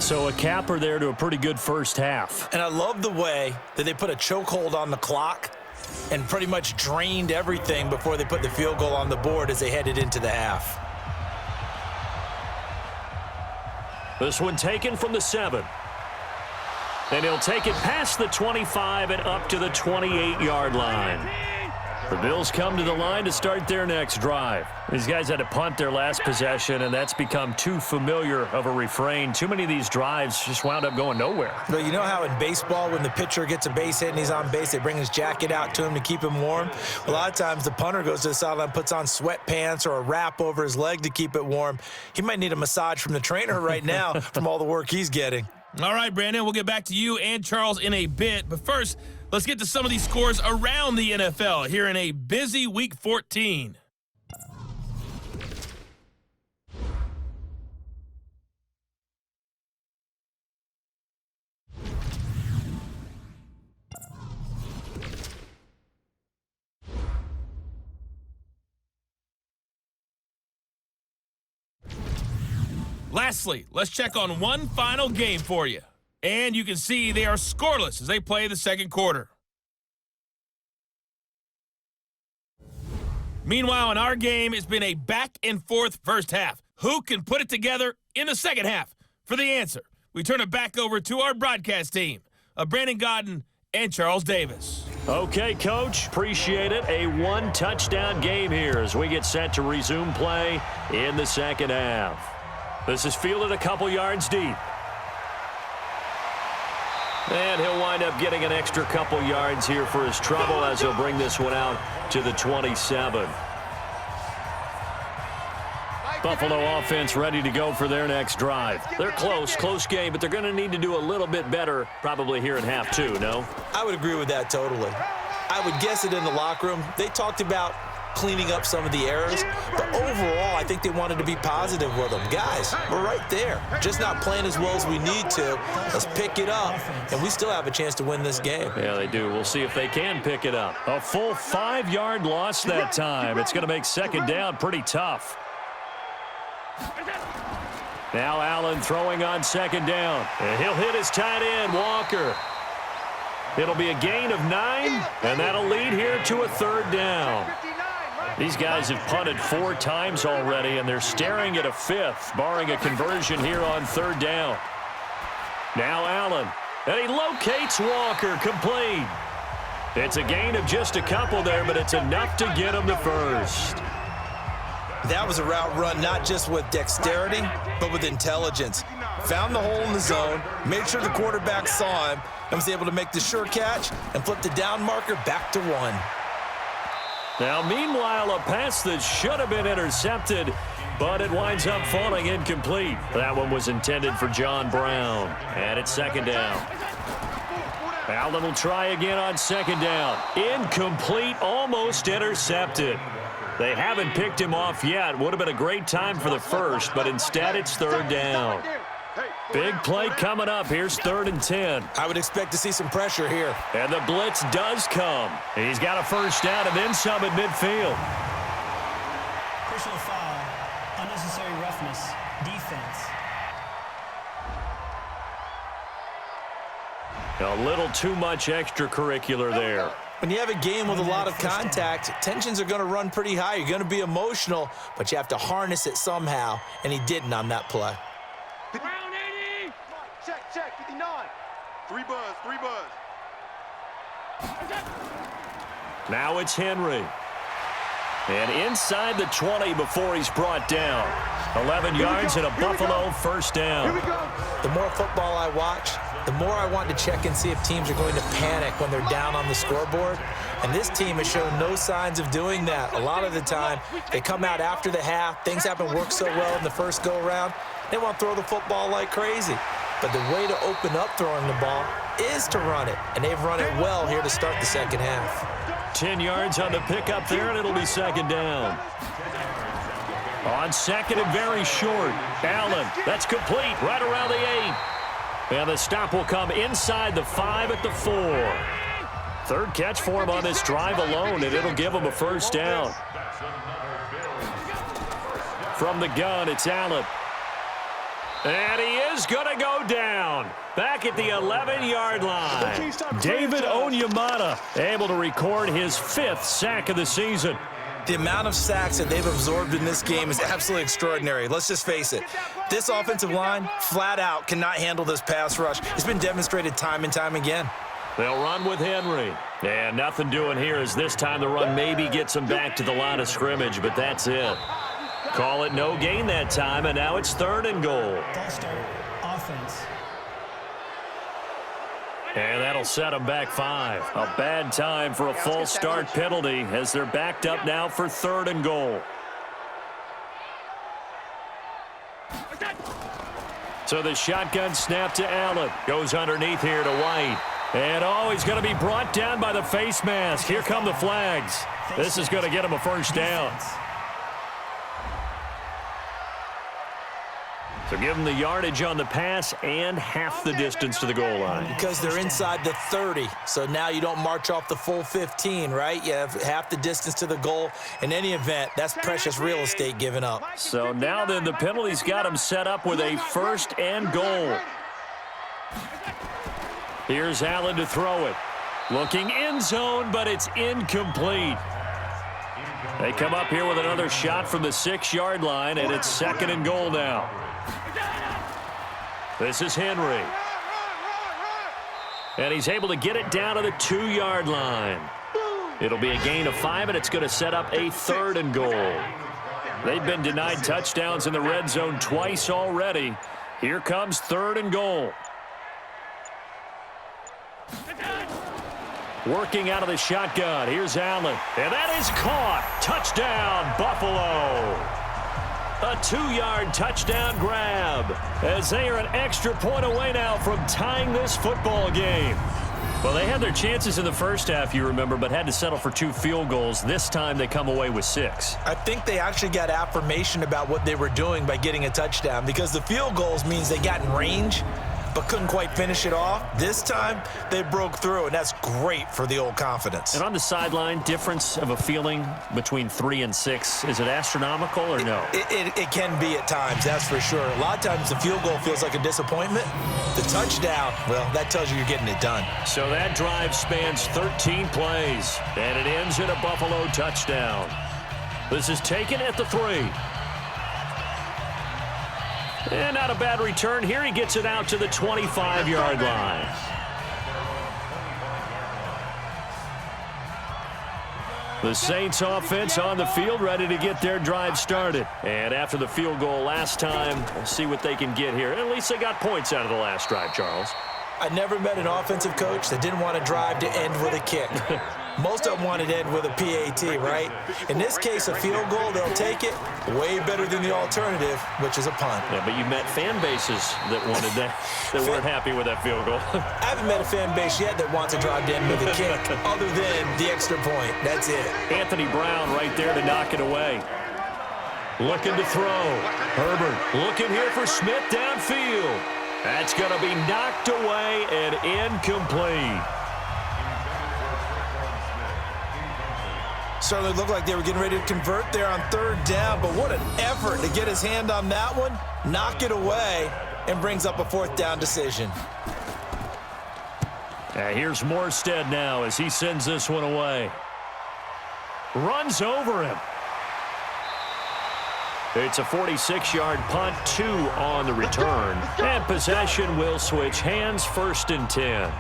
So a capper there to a pretty good first half. And I love the way that they put a chokehold on the clock and pretty much drained everything before they put the field goal on the board as they headed into the half. This one taken from the 7. And he'll take it past the 25 and up to the 28-yard line. The Bills come to the line to start their next drive. These guys had to punt their last possession, and that's become too familiar of a refrain. Too many of these drives just wound up going nowhere. But you know how in baseball, when the pitcher gets a base hit and he's on base, they bring his jacket out to him to keep him warm? A lot of times the punter goes to the sideline, puts on sweatpants or a wrap over his leg to keep it warm. He might need a massage from the trainer right now from all the work he's getting. All right, Brandon, we'll get back to you and Charles in a bit. But first, let's get to some of these scores around the NFL here in a busy Week 14. Lastly, let's check on one final game for you. And you can see they are scoreless as they play the second quarter. Meanwhile, in our game, it's been a back-and-forth first half. Who can put it together in the second half? For the answer, we turn it back over to our broadcast team of Brandon Godden and Charles Davis. Okay, Coach, appreciate it. A one-touchdown game here as we get set to resume play in the second half. This is fielded a couple yards deep. And he'll wind up getting an extra couple yards here for his trouble as he'll bring this one out to the 27. Buffalo offense ready to go for their next drive. They're close game, but they're going to need to do a little bit better probably here in half 2, no? I would agree with that totally. I would guess it in the locker room. They talked about cleaning up some of the errors, but overall, I think they wanted to be positive with them. Guys, we're right there. Just not playing as well as we need to. Let's pick it up, and we still have a chance to win this game. Yeah, they do. We'll see if they can pick it up. A full 5-yard loss that time. It's going to make second down pretty tough. Now Allen throwing on second down. And he'll hit his tight end, Walker. It'll be a gain of 9, and that'll lead here to a third down. These guys have punted 4 times already, and they're staring at a 5th, barring a conversion here on third down. Now Allen, and he locates Walker, complete. It's a gain of just a couple there, but it's enough to get him the first. That was a route run not just with dexterity, but with intelligence. Found the hole in the zone, made sure the quarterback saw him, and was able to make the sure catch and flip the down marker back to 1. Now, meanwhile, a pass that should have been intercepted, but it winds up falling incomplete. That one was intended for John Brown, and it's second down. Allen will try again on second down. Incomplete, almost intercepted. They haven't picked him off yet. Would have been a great time for the first, but instead it's third down. Big play coming up. Here's 3rd and 10. I would expect to see some pressure here. And the blitz does come. He's got a first down and then some at midfield. Personal foul, unnecessary roughness, defense. A little too much extracurricular there. When you have a game with a lot of contact, tensions are going to run pretty high. You're going to be emotional, but you have to harness it somehow, and he didn't on that play. Round 80. Check, 59. 3 buzz. Now it's Henry. And inside the 20 before he's brought down. 11 yards and a Buffalo first down. Here we go. The more football I watch, the more I want to check and see if teams are going to panic when they're down on the scoreboard. And this team has shown no signs of doing that. A lot of the time, they come out after the half. Things haven't worked so well in the first go-around. They want to throw the football like crazy. But the way to open up throwing the ball is to run it. And they've run it well here to start the second half. 10 yards on the pickup there, and it'll be second down. On second and very short. Allen, that's complete, right around the 8. And the stop will come inside the 5 at the 4. Third catch for him on this drive alone, and it'll give him a first down. From the gun, it's Allen. And he is going to go down. Back at the 11-yard line. David Onyemata able to record his 5th sack of the season. The amount of sacks that they've absorbed in this game is absolutely extraordinary. Let's just face it. This offensive line, flat out, cannot handle this pass rush. It's been demonstrated time and time again. They'll run with Henry. And nothing doing here as this time the run maybe gets them back to the line of scrimmage, but that's it. Call it no gain that time, and now it's 3rd and goal. False start, offense. And that'll set them back 5. A bad time for a false start penalty as they're backed up now for 3rd and goal. So the shotgun snap to Allen. Goes underneath here to White. And he's going to be brought down by the face mask. Here come the flags. This is going to get him a first down. So give them the yardage on the pass and half the distance to the goal line. Because they're inside the 30, so now you don't march off the full 15, right? You have half the distance to the goal. In any event, that's precious real estate given up. So now then the penalty's got him set up with a 1st and goal. Here's Allen to throw it. Looking end zone, but it's incomplete. They come up here with another shot from the 6-yard line, and it's 2nd and goal now. This is Henry. And he's able to get it down to the 2-yard line. It'll be a gain of 5, and it's going to set up a 3rd and goal. They've been denied touchdowns in the red zone twice already. Here comes 3rd and goal. Working out of the shotgun. Here's Allen. And that is caught. Touchdown, Buffalo. A 2-yard touchdown grab as they are an extra point away now from tying this football game. Well, they had their chances in the first half, you remember, but had to settle for 2 field goals. This time they come away with 6. I think they actually got affirmation about what they were doing by getting a touchdown because the field goals means they got in range. but couldn't quite finish it off. This time, they broke through, and that's great for the old confidence. And on the sideline, difference of a feeling between 3 and 6, is it astronomical or no? It can be at times, that's for sure. A lot of times the field goal feels like a disappointment. The touchdown, well, that tells you you're getting it done. So that drive spans 13 plays, and it ends in a Buffalo touchdown. This is taken at the 3. And not a bad return here. He gets it out to the 25-yard line. The Saints offense on the field, ready to get their drive started. And after the field goal last time, we'll see what they can get here. At least they got points out of the last drive, Charles. I never met an offensive coach that didn't want to drive to end with a kick. Most of them wanted to end with a PAT, right? In this case, a field goal, they'll take it. Way better than the alternative, which is a punt. Yeah, but you met fan bases that wanted that, that weren't happy with that field goal. I haven't met a fan base yet that wants to drive to end with a kick, other than the extra point. That's it. Anthony Brown right there to knock it away. Looking to throw. Herbert looking here for Smith downfield. That's going to be knocked away and incomplete. Certainly looked like they were getting ready to convert there on 3rd down, but what an effort to get his hand on that one, knock it away, and brings up a 4th down decision. Here's Morstead now as he sends this one away. Runs over him. It's a 46-yard punt, 2 on the return. And possession will switch hands, 1st and 10.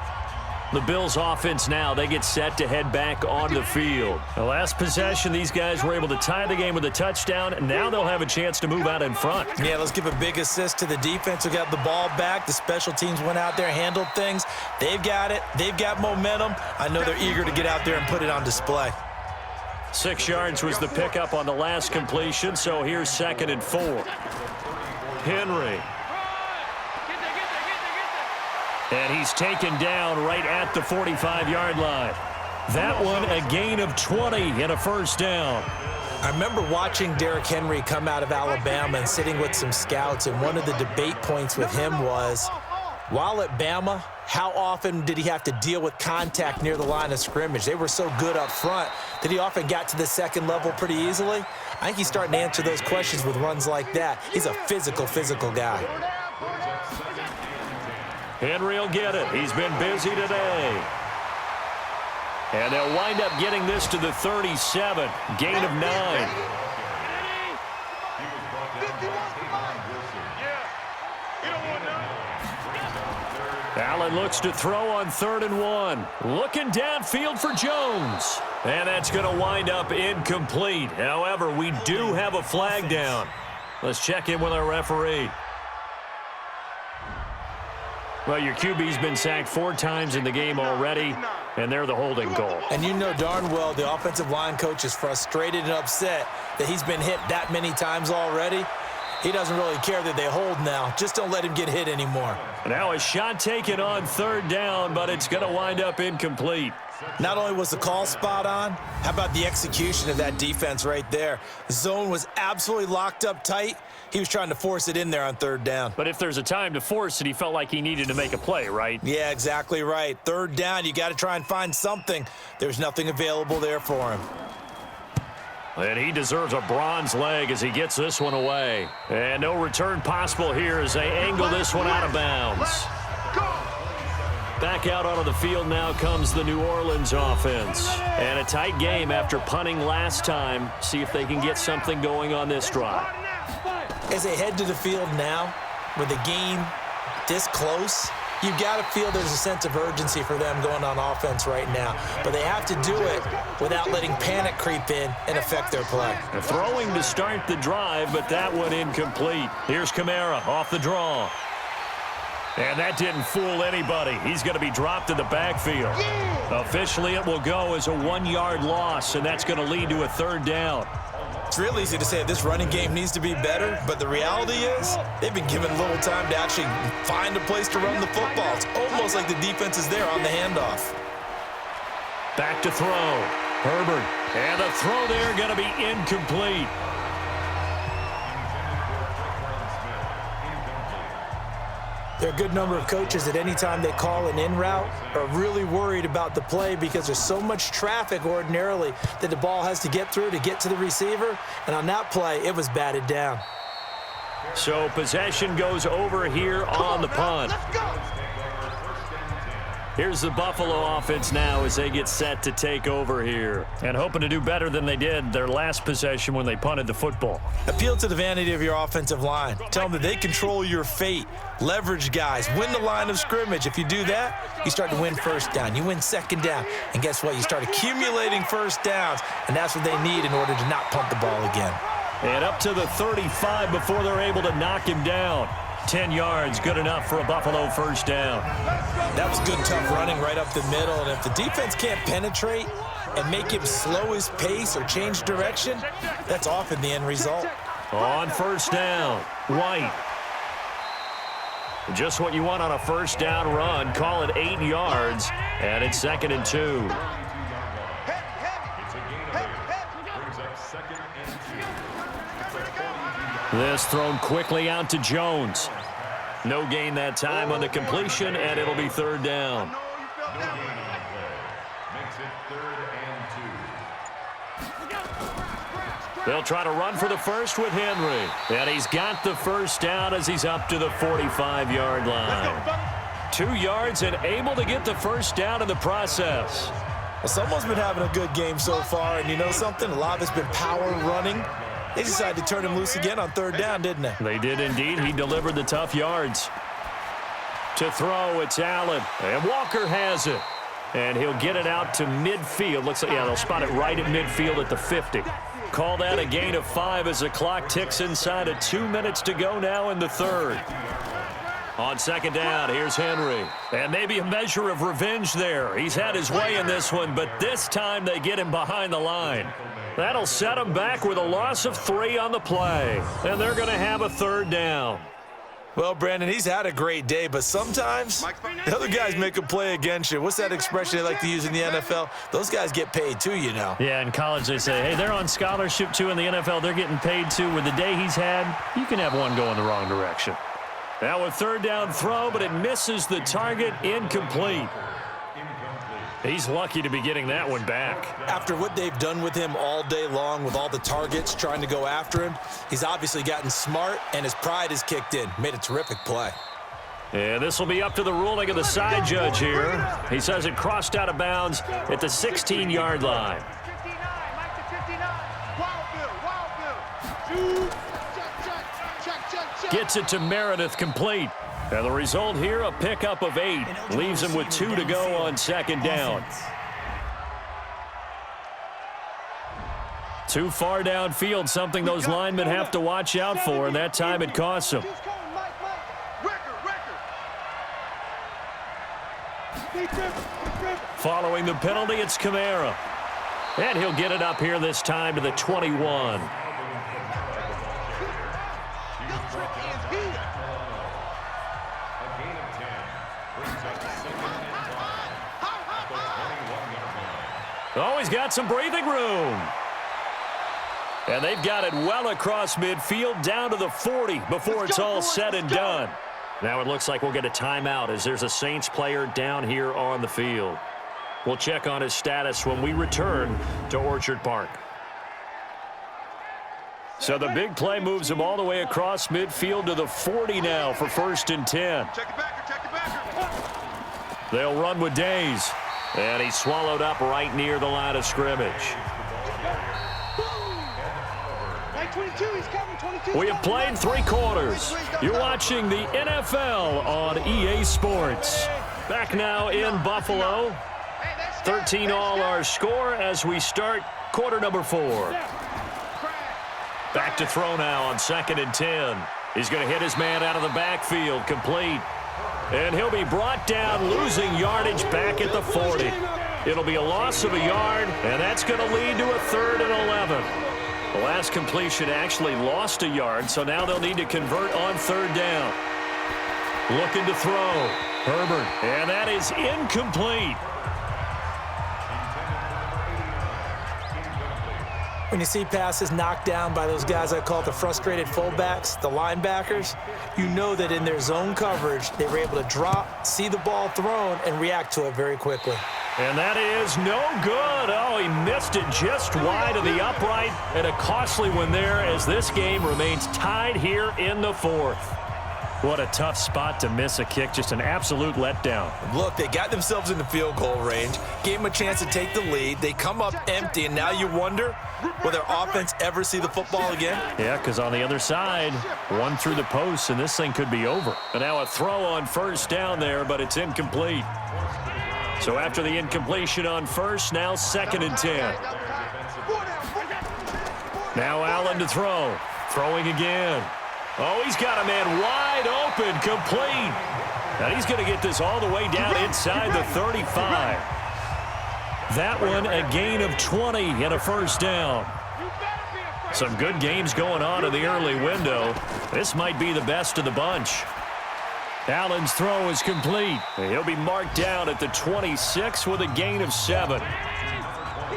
The Bills offense now, they get set to head back on the field. The last possession, these guys were able to tie the game with a touchdown, and now they'll have a chance to move out in front. Yeah, let's give a big assist to the defense who got the ball back. The special teams went out there, handled things. They've got it. They've got momentum. I know they're eager to get out there and put it on display. 6 yards was the pickup on the last completion, so here's 2nd and 4. Henry. And he's taken down right at the 45-yard line. That one a gain of 20 and a 1st down. I remember watching Derrick Henry come out of Alabama and sitting with some scouts, and one of the debate points with him was, while at Bama, how often did he have to deal with contact near the line of scrimmage? They were so good up front that he often got to the 2nd level pretty easily. I think he's starting to answer those questions with runs like that. He's a physical guy. Henry will get it. He's been busy today. And they'll wind up getting this to the 37. Gain of 9. Allen looks to throw on 3rd and 1. Looking downfield for Jones. And that's going to wind up incomplete. However, we do have a flag down. Let's check in with our referee. Well, your QB's been sacked 4 times in the game already, and they're the holding goal. And you know darn well the offensive line coach is frustrated and upset that he's been hit that many times already. He doesn't really care that they hold now. Just don't let him get hit anymore. Now a shot taken on 3rd down, but it's going to wind up incomplete. Not only was the call spot on, how about the execution of that defense right there? The zone was absolutely locked up tight. He was trying to force it in there on 3rd down. But if there's a time to force it, he felt like he needed to make a play, right? Yeah, exactly right. 3rd down, you got to try and find something. There's nothing available there for him. And he deserves a bronze leg as he gets this one away. And no return possible here as they angle this one out of bounds. Back out onto the field now comes the New Orleans offense. And a tight game after punting last time. See if they can get something going on this drive. As they head to the field now, with the game this close, you've got to feel there's a sense of urgency for them going on offense right now. But they have to do it without letting panic creep in and affect their play. They're throwing to start the drive, but that one incomplete. Here's Kamara off the draw. And that didn't fool anybody. He's going to be dropped in the backfield. Officially, it will go as a 1-yard loss, and that's going to lead to a 3rd down. It's real easy to say this running game needs to be better, but the reality is they've been given little time to actually find a place to run the football. It's almost like the defense is there on the handoff. Back to throw. Herbert. And the throw there going to be incomplete. There are a good number of coaches that any time they call an in route are really worried about the play because there's so much traffic ordinarily that the ball has to get through to get to the receiver. And on that play, it was batted down. So possession goes over here on the punt. Here's the Buffalo offense now as they get set to take over here. And hoping to do better than they did their last possession when they punted the football. Appeal to the vanity of your offensive line. Tell them that they control your fate. Leverage guys. Win the line of scrimmage. If you do that, you start to win first down. You win second down. And guess what? You start accumulating first downs. And that's what they need in order to not punt the ball again. And up to the 35 before they're able to knock him down. 10 yards, good enough for a Buffalo first down. That was good, tough running right up the middle. And if the defense can't penetrate and make him slow his pace or change direction, that's often the end result. On first down, White. Just what you want on a first down run. Call it 8 yards, and it's 2nd and 2. This thrown quickly out to Jones. No gain that time on the completion, and it'll be 3rd down. They'll try to run for the first with Henry. And he's got the first down as he's up to the 45-yard line. 2 yards and able to get the first down in the process. Well, someone's been having a good game so far, and you know something? A lot of it's been power running. They decided to turn him loose again on 3rd down, didn't they? They did indeed. He delivered the tough yards. To throw, it's Allen. And Walker has it. And he'll get it out to midfield. Looks like, yeah, they'll spot it right at midfield at the 50. Call that a gain of 5 as the clock ticks inside of 2 minutes to go now in the 3rd. On 2nd down, here's Henry. And maybe a measure of revenge there. He's had his way in this one, but this time they get him behind the line. That'll set him back with a loss of 3 on the play. And they're going to have a 3rd down. Well, Brandon, he's had a great day, but sometimes the other guys make a play against you. What's that expression they like to use in the NFL? Those guys get paid too, you know. Yeah, in college they say, hey, they're on scholarship too. In the NFL, they're getting paid too. With the day he's had, you can have one going the wrong direction. Now a 3rd down throw, but it misses the target, incomplete. He's lucky to be getting that one back. After what they've done with him all day long with all the targets trying to go after him, he's obviously gotten smart, and his pride has kicked in. Made a terrific play. And this will be up to the ruling of the side judge here. He says it crossed out of bounds at the 16-yard line. Gets it to Meredith, complete. And the result here, a pickup of 8. Leaves him with 2 to go on 2nd down. Too far downfield, something those linemen have to watch out for, and that time it costs them. Following the penalty, it's Kamara. And he'll get it up here this time to the 21. Oh, he's got some breathing room. And they've got it well across midfield down to the 40 before it's all said and done. Now it looks like we'll get a timeout as there's a Saints player down here on the field. We'll check on his status when we return to Orchard Park. So the big play moves him all the way across midfield to the 40 now for 1st and 10. They'll run with Days. And he's swallowed up right near the line of scrimmage. We have played 3 quarters. You're watching the NFL on EA Sports. Back now in Buffalo. 13 all our score as we start quarter number 4. Back to throw now on 2nd and 10. He's going to hit his man out of the backfield, complete. And he'll be brought down, losing yardage back at the 40. It'll be a loss of a yard, and that's going to lead to a 3rd and 11. The last completion actually lost a yard, so now they'll need to convert on 3rd down. Looking to throw. Herbert, and that is incomplete. When you see passes knocked down by those guys I call the frustrated fullbacks, the linebackers, you know that in their zone coverage, they were able to drop, see the ball thrown, and react to it very quickly. And that is no good. Oh, he missed it just wide of the upright, and a costly one there as this game remains tied here in the fourth. What a tough spot to miss a kick. Just an absolute letdown. Look, they got themselves in the field goal range, gave them a chance to take the lead. They come up empty, and now you wonder, will their offense ever see the football again? Yeah, because on the other side, one through the post, and this thing could be over. And now a throw on first down there, but it's incomplete. So after the incompletion on first, now 2nd and 10. Now Allen to throw. Throwing again. Oh, he's got a man wide open, complete. And he's going to get this all the way down inside the 35. That one a gain of 20 and a first down. Some good games going on in the early window. This might be the best of the bunch. Allen's throw is complete. He'll be marked down at the 26 with a gain of 7.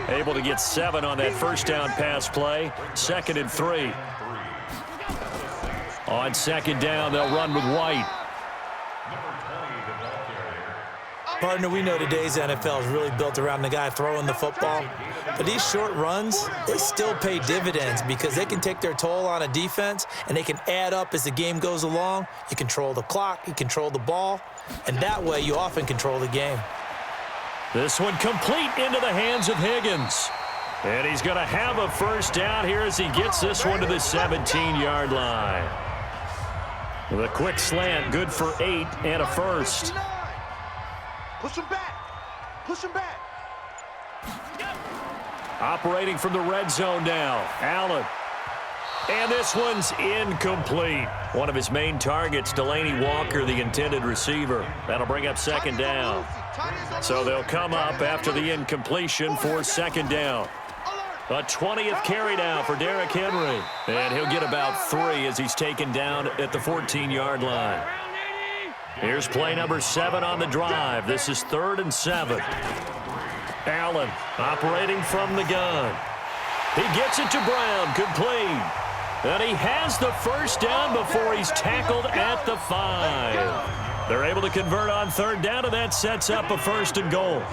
Able to get 7 on that first down pass play. 2nd and 3. On 2nd down, they'll run with White. Partner, we know today's NFL is really built around the guy throwing the football. But these short runs, they still pay dividends because they can take their toll on a defense and they can add up as the game goes along. You control the clock, you control the ball, and that way you often control the game. This one complete into the hands of Higgins. And he's going to have a first down here as he gets this one to the 17-yard line. The quick slant, good for 8 and a first. Push him back. Push him back. Operating from the red zone now, Allen. And this one's incomplete. One of his main targets, Delaney Walker, the intended receiver. That'll bring up 2nd down. So they'll come up after the incompletion for 2nd down. A 20th carry now for Derrick Henry. And he'll get about 3 as he's taken down at the 14-yard line. Here's play number 7 on the drive. This is 3rd and 7. Allen operating from the gun. He gets it to Brown, complete. And he has the first down before he's tackled at the 5. They're able to convert on 3rd down, and that sets up a 1st and goal.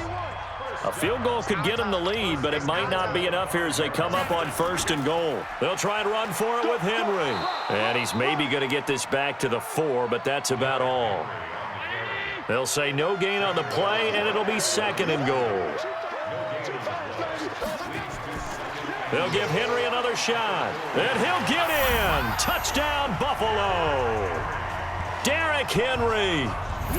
A field goal could get them the lead, but it might not be enough here as they come up on 1st and goal. They'll try and run for it with Henry. And he's maybe going to get this back to the 4, but that's about all. They'll say no gain on the play, and it'll be 2nd and goal. They'll give Henry another shot, and he'll get in. Touchdown, Buffalo. Derrick Henry,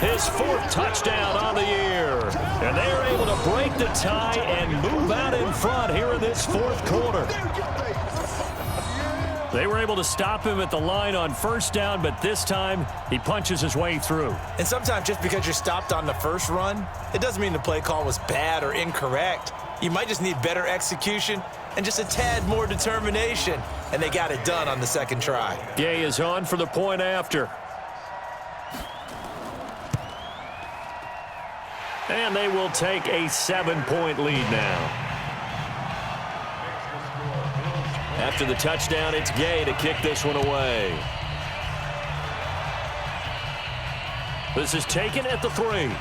his 4th touchdown on the year. And they're able to break the tie and move out in front here in this 4th quarter. They were able to stop him at the line on 1st down, but this time he punches his way through. And sometimes just because you're stopped on the first run, it doesn't mean the play call was bad or incorrect. You might just need better execution and just a tad more determination, and they got it done on the 2nd try. Gay is on for the point after. And they will take a 7-point lead now. After the touchdown, it's Gay to kick this one away. This is taken at the 3.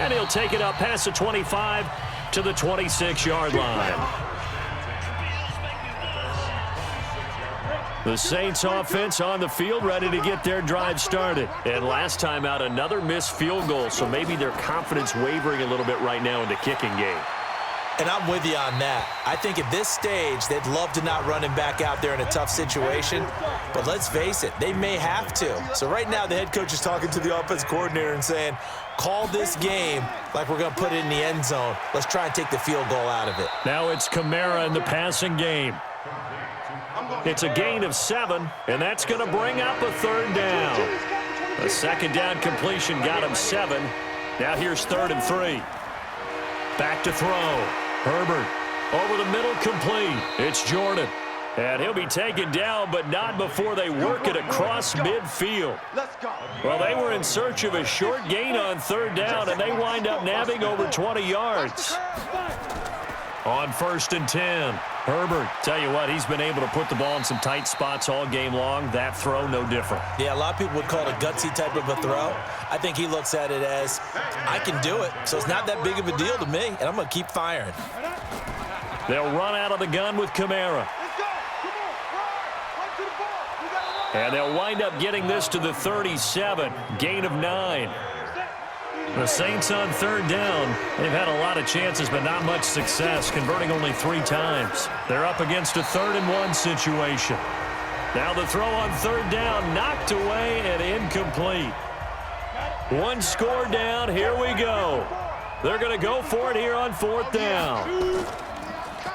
And he'll take it up past the 25 to the 26-yard line. The Saints offense on the field ready to get their drive started. And last time out, another missed field goal, so maybe their confidence wavering a little bit right now in the kicking game. And I'm with you on that. I think at this stage, they'd love to not run him back out there in a tough situation. But let's face it, they may have to. So right now, the head coach is talking to the offense coordinator and saying, call this game like we're going to put it in the end zone. Let's try and take the field goal out of it. Now it's Kamara in the passing game. It's a gain of 7, and that's going to bring up a 3rd down. A 2nd down completion got him 7. Now here's 3rd and 3. Back to throw. Herbert over the middle, complete. It's Jordan. And he'll be taken down, but not before they work it across midfield. Well, they were in search of a short gain on 3rd down, and they wind up nabbing over 20 yards. On 1st and 10. Herbert, tell you what, he's been able to put the ball in some tight spots all game long. That throw, no different. Yeah, a lot of people would call it a gutsy type of a throw. I think he looks at it as, I can do it, so it's not that big of a deal to me, and I'm going to keep firing. They'll run out of the gun with Kamara. And they'll wind up getting this to the 37. Gain of 9. The Saints on 3rd down. They've had a lot of chances, but not much success, converting only 3 times. They're up against a 3rd and 1 situation. Now the throw on 3rd down, knocked away and incomplete. 1 score down. Here we go. They're going to go for it here on 4th down.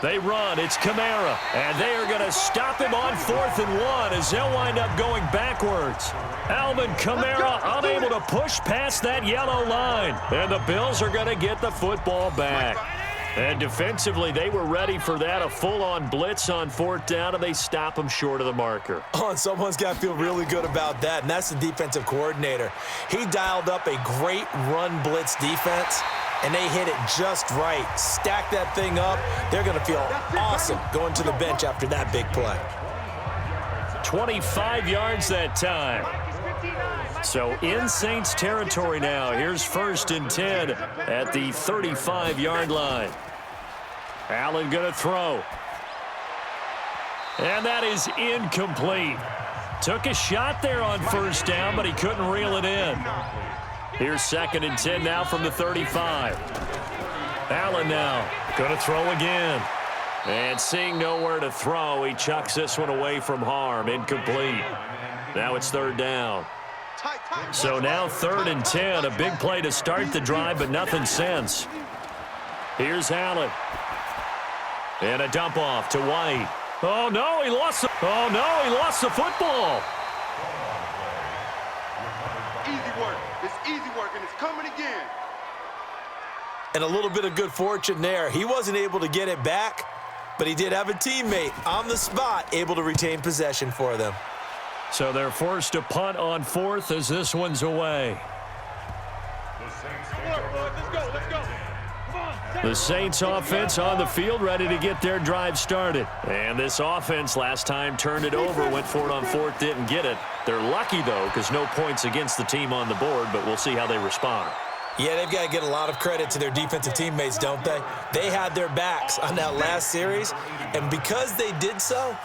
They run. It's Kamara. And they are going to stop him on 4th and 1 as they'll wind up going backwards. Alvin Kamara unable to push past that yellow line. And the Bills are going to get the football back. And defensively, they were ready for that, a full-on blitz on 4th down, and they stop them short of the marker. Oh, and someone's got to feel really good about that, and that's the defensive coordinator. He dialed up a great run blitz defense, and they hit it just right. Stack that thing up. They're going to feel awesome going to the bench after that big play. 25 yards that time. So in Saints territory now. Here's 1st and 10 at the 35-yard line. Allen going to throw. And that is incomplete. Took a shot there on 1st down, but he couldn't reel it in. Here's 2nd and 10 now from the 35. Allen now going to throw again. And seeing nowhere to throw, he chucks this one away from harm. Incomplete. Now it's 3rd down. So now 3rd and 10. A big play to start the drive, but nothing since. Here's Allen. And a dump off to White. Oh, no, he lost the football. Easy work. It's easy work, and it's coming again. And a little bit of good fortune there. He wasn't able to get it back, but he did have a teammate on the spot able to retain possession for them. So they're forced to punt on 4th as this one's away. The Saints offense on the field ready to get their drive started. And this offense last time turned it over, went for it on 4th, didn't get it. They're lucky, though, because no points against the team on the board, but we'll see how they respond. Yeah, they've got to get a lot of credit to their defensive teammates, don't they? They had their backs on that last series, and because they did so,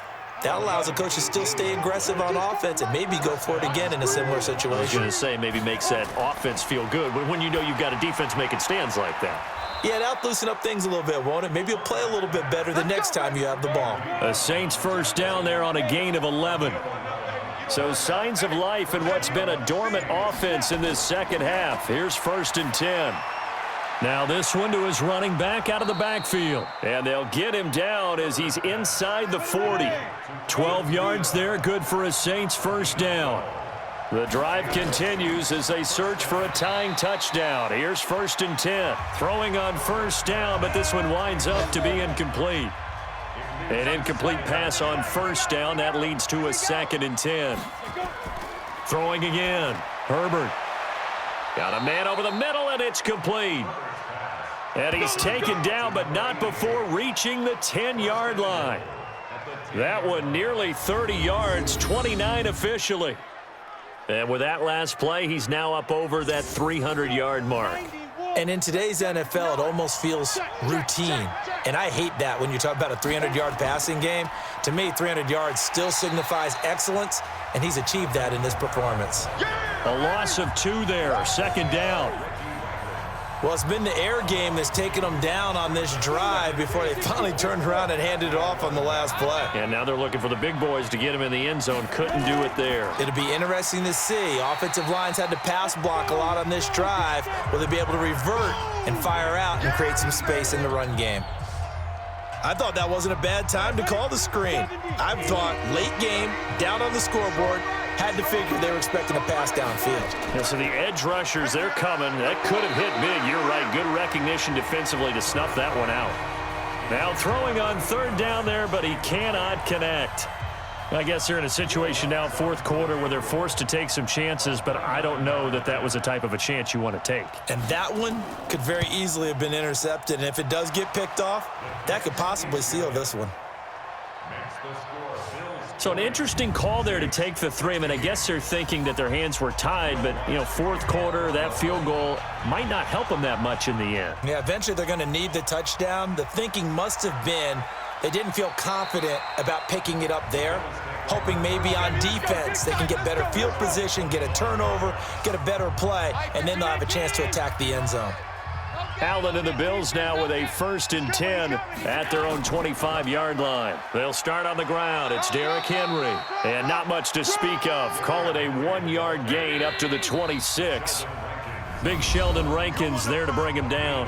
that allows the coach to still stay aggressive on offense and maybe go for it again in a similar situation. I was going to say, maybe makes that offense feel good when you know you've got a defense making stands like that. Yeah, that'll loosen up things a little bit, won't it? Maybe you'll play a little bit better the next time you have the ball. The Saints 1st down there on a gain of 11. So signs of life in what's been a dormant offense in this second half. Here's 1st and 10. Now this one to his running back out of the backfield. And they'll get him down as he's inside the 40. 12 yards there, good for a Saints 1st down. The drive continues as they search for a tying touchdown. Here's 1st and 10. Throwing on 1st down, but this one winds up to be incomplete. An incomplete pass on 1st down. That leads to a 2nd and 10. Throwing again. Herbert. Got a man over the middle, and it's complete. And he's taken down, but not before reaching the 10-yard line. That one nearly 30 yards, 29 officially. And with that last play, he's now up over that 300-yard mark. And in today's NFL, it almost feels routine. And I hate that when you talk about a 300-yard passing game. To me, 300 yards still signifies excellence, and he's achieved that in this performance. A loss of 2 there, 2nd down. Well, it's been the air game that's taken them down on this drive before they finally turned around and handed it off on the last play. And now they're looking for the big boys to get him in the end zone. Couldn't do it there. It'll be interesting to see. Offensive lines had to pass block a lot on this drive. Will they be able to revert and fire out and create some space in the run game? I thought that wasn't a bad time to call the screen. I thought late game, down on the scoreboard, had to figure they were expecting a pass downfield. Yeah, so the edge rushers, they're coming. That could have hit big. You're right. Good recognition defensively to snuff that one out. Now throwing on 3rd down there, but he cannot connect. I guess they're in a situation now, fourth quarter, where they're forced to take some chances, but I don't know that that was the type of a chance you want to take. And that one could very easily have been intercepted, and if it does get picked off, that could possibly seal this one. So an interesting call there to take the 3. I mean, I guess they're thinking that their hands were tied, but, you know, fourth quarter, that field goal might not help them that much in the end. Yeah, eventually they're going to need the touchdown. The thinking must have been they didn't feel confident about picking it up there, hoping maybe on defense they can get better field position, get a turnover, get a better play, and then they'll have a chance to attack the end zone. Allen and the Bills now with a 1st and 10 at their own 25-yard line. They'll start on the ground. It's Derrick Henry. And not much to speak of. Call it a 1-yard gain up to the 26. Big Sheldon Rankins there to bring him down.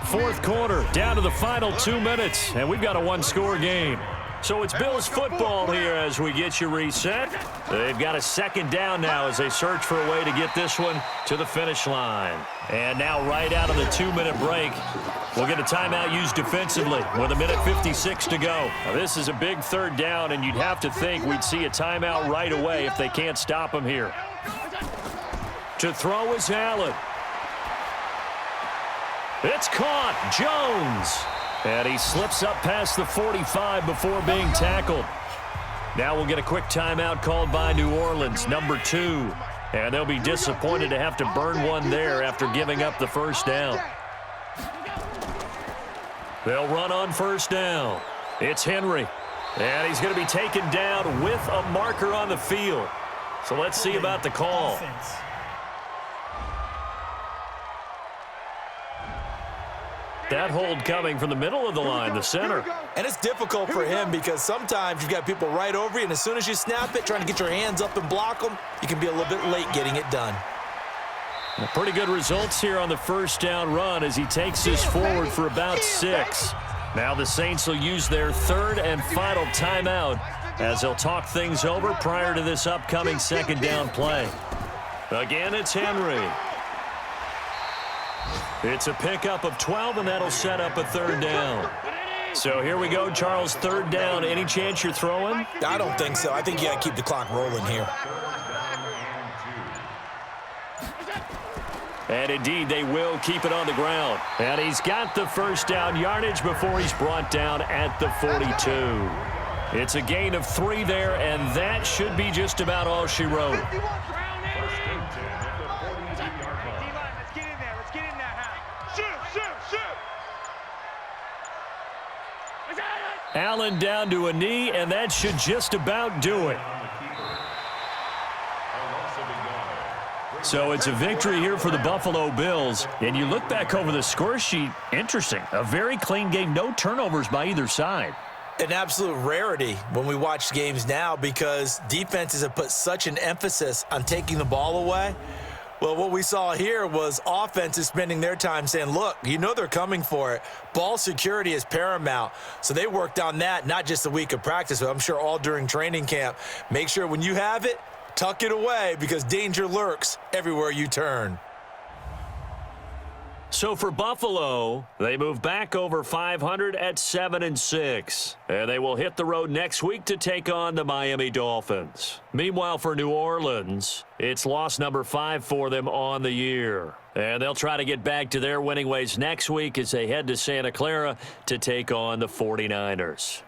Fourth quarter, down to the final 2 minutes, and we've got a one-score game. So it's Bills football here as we get you reset. They've got a 2nd down now as they search for a way to get this one to the finish line. And now right out of the 2-minute break, we'll get a timeout used defensively with 1:56 to go. Now, this is a big 3rd down, and you'd have to think we'd see a timeout right away if they can't stop him here. To throw is Allen. It's caught. Jones. And he slips up past the 45 before being tackled. Now we'll get a quick timeout called by New Orleans, number 2. And they'll be disappointed to have to burn one there after giving up the 1st down. They'll run on 1st down. It's Henry. And he's going to be taken down with a marker on the field. So let's see about the call. That hold coming from the middle of the line, the center. And it's difficult for him because sometimes you've got people right over you, and as soon as you snap it, trying to get your hands up and block them, you can be a little bit late getting it done. Well, pretty good results here on the 1st down run as he takes this forward for about 6. Now the Saints will use their 3rd and final timeout as they'll talk things over prior to this upcoming 2nd down play. Again, it's Henry. It's a pickup of 12, and that'll set up a 3rd down. So here we go, Charles, 3rd down. Any chance you're throwing? I don't think so. I think you got to keep the clock rolling here. And indeed, they will keep it on the ground. And he's got the 1st down yardage before he's brought down at the 42. It's a gain of 3 there, and that should be just about all she wrote. Allen down to a knee, and that should just about do it. So it's a victory here for the Buffalo Bills. And you look back over the score sheet, interesting. A very clean game, no turnovers by either side. An absolute rarity when we watch games now because defenses have put such an emphasis on taking the ball away. Well, what we saw here was offenses spending their time saying, look, you know they're coming for it. Ball security is paramount. So they worked on that, not just a week of practice, but I'm sure all during training camp. Make sure when you have it, tuck it away because danger lurks everywhere you turn. So for Buffalo, they move back over 500 at 7-6. And they will hit the road next week to take on the Miami Dolphins. Meanwhile, for New Orleans, it's loss number 5 for them on the year. And they'll try to get back to their winning ways next week as they head to Santa Clara to take on the 49ers.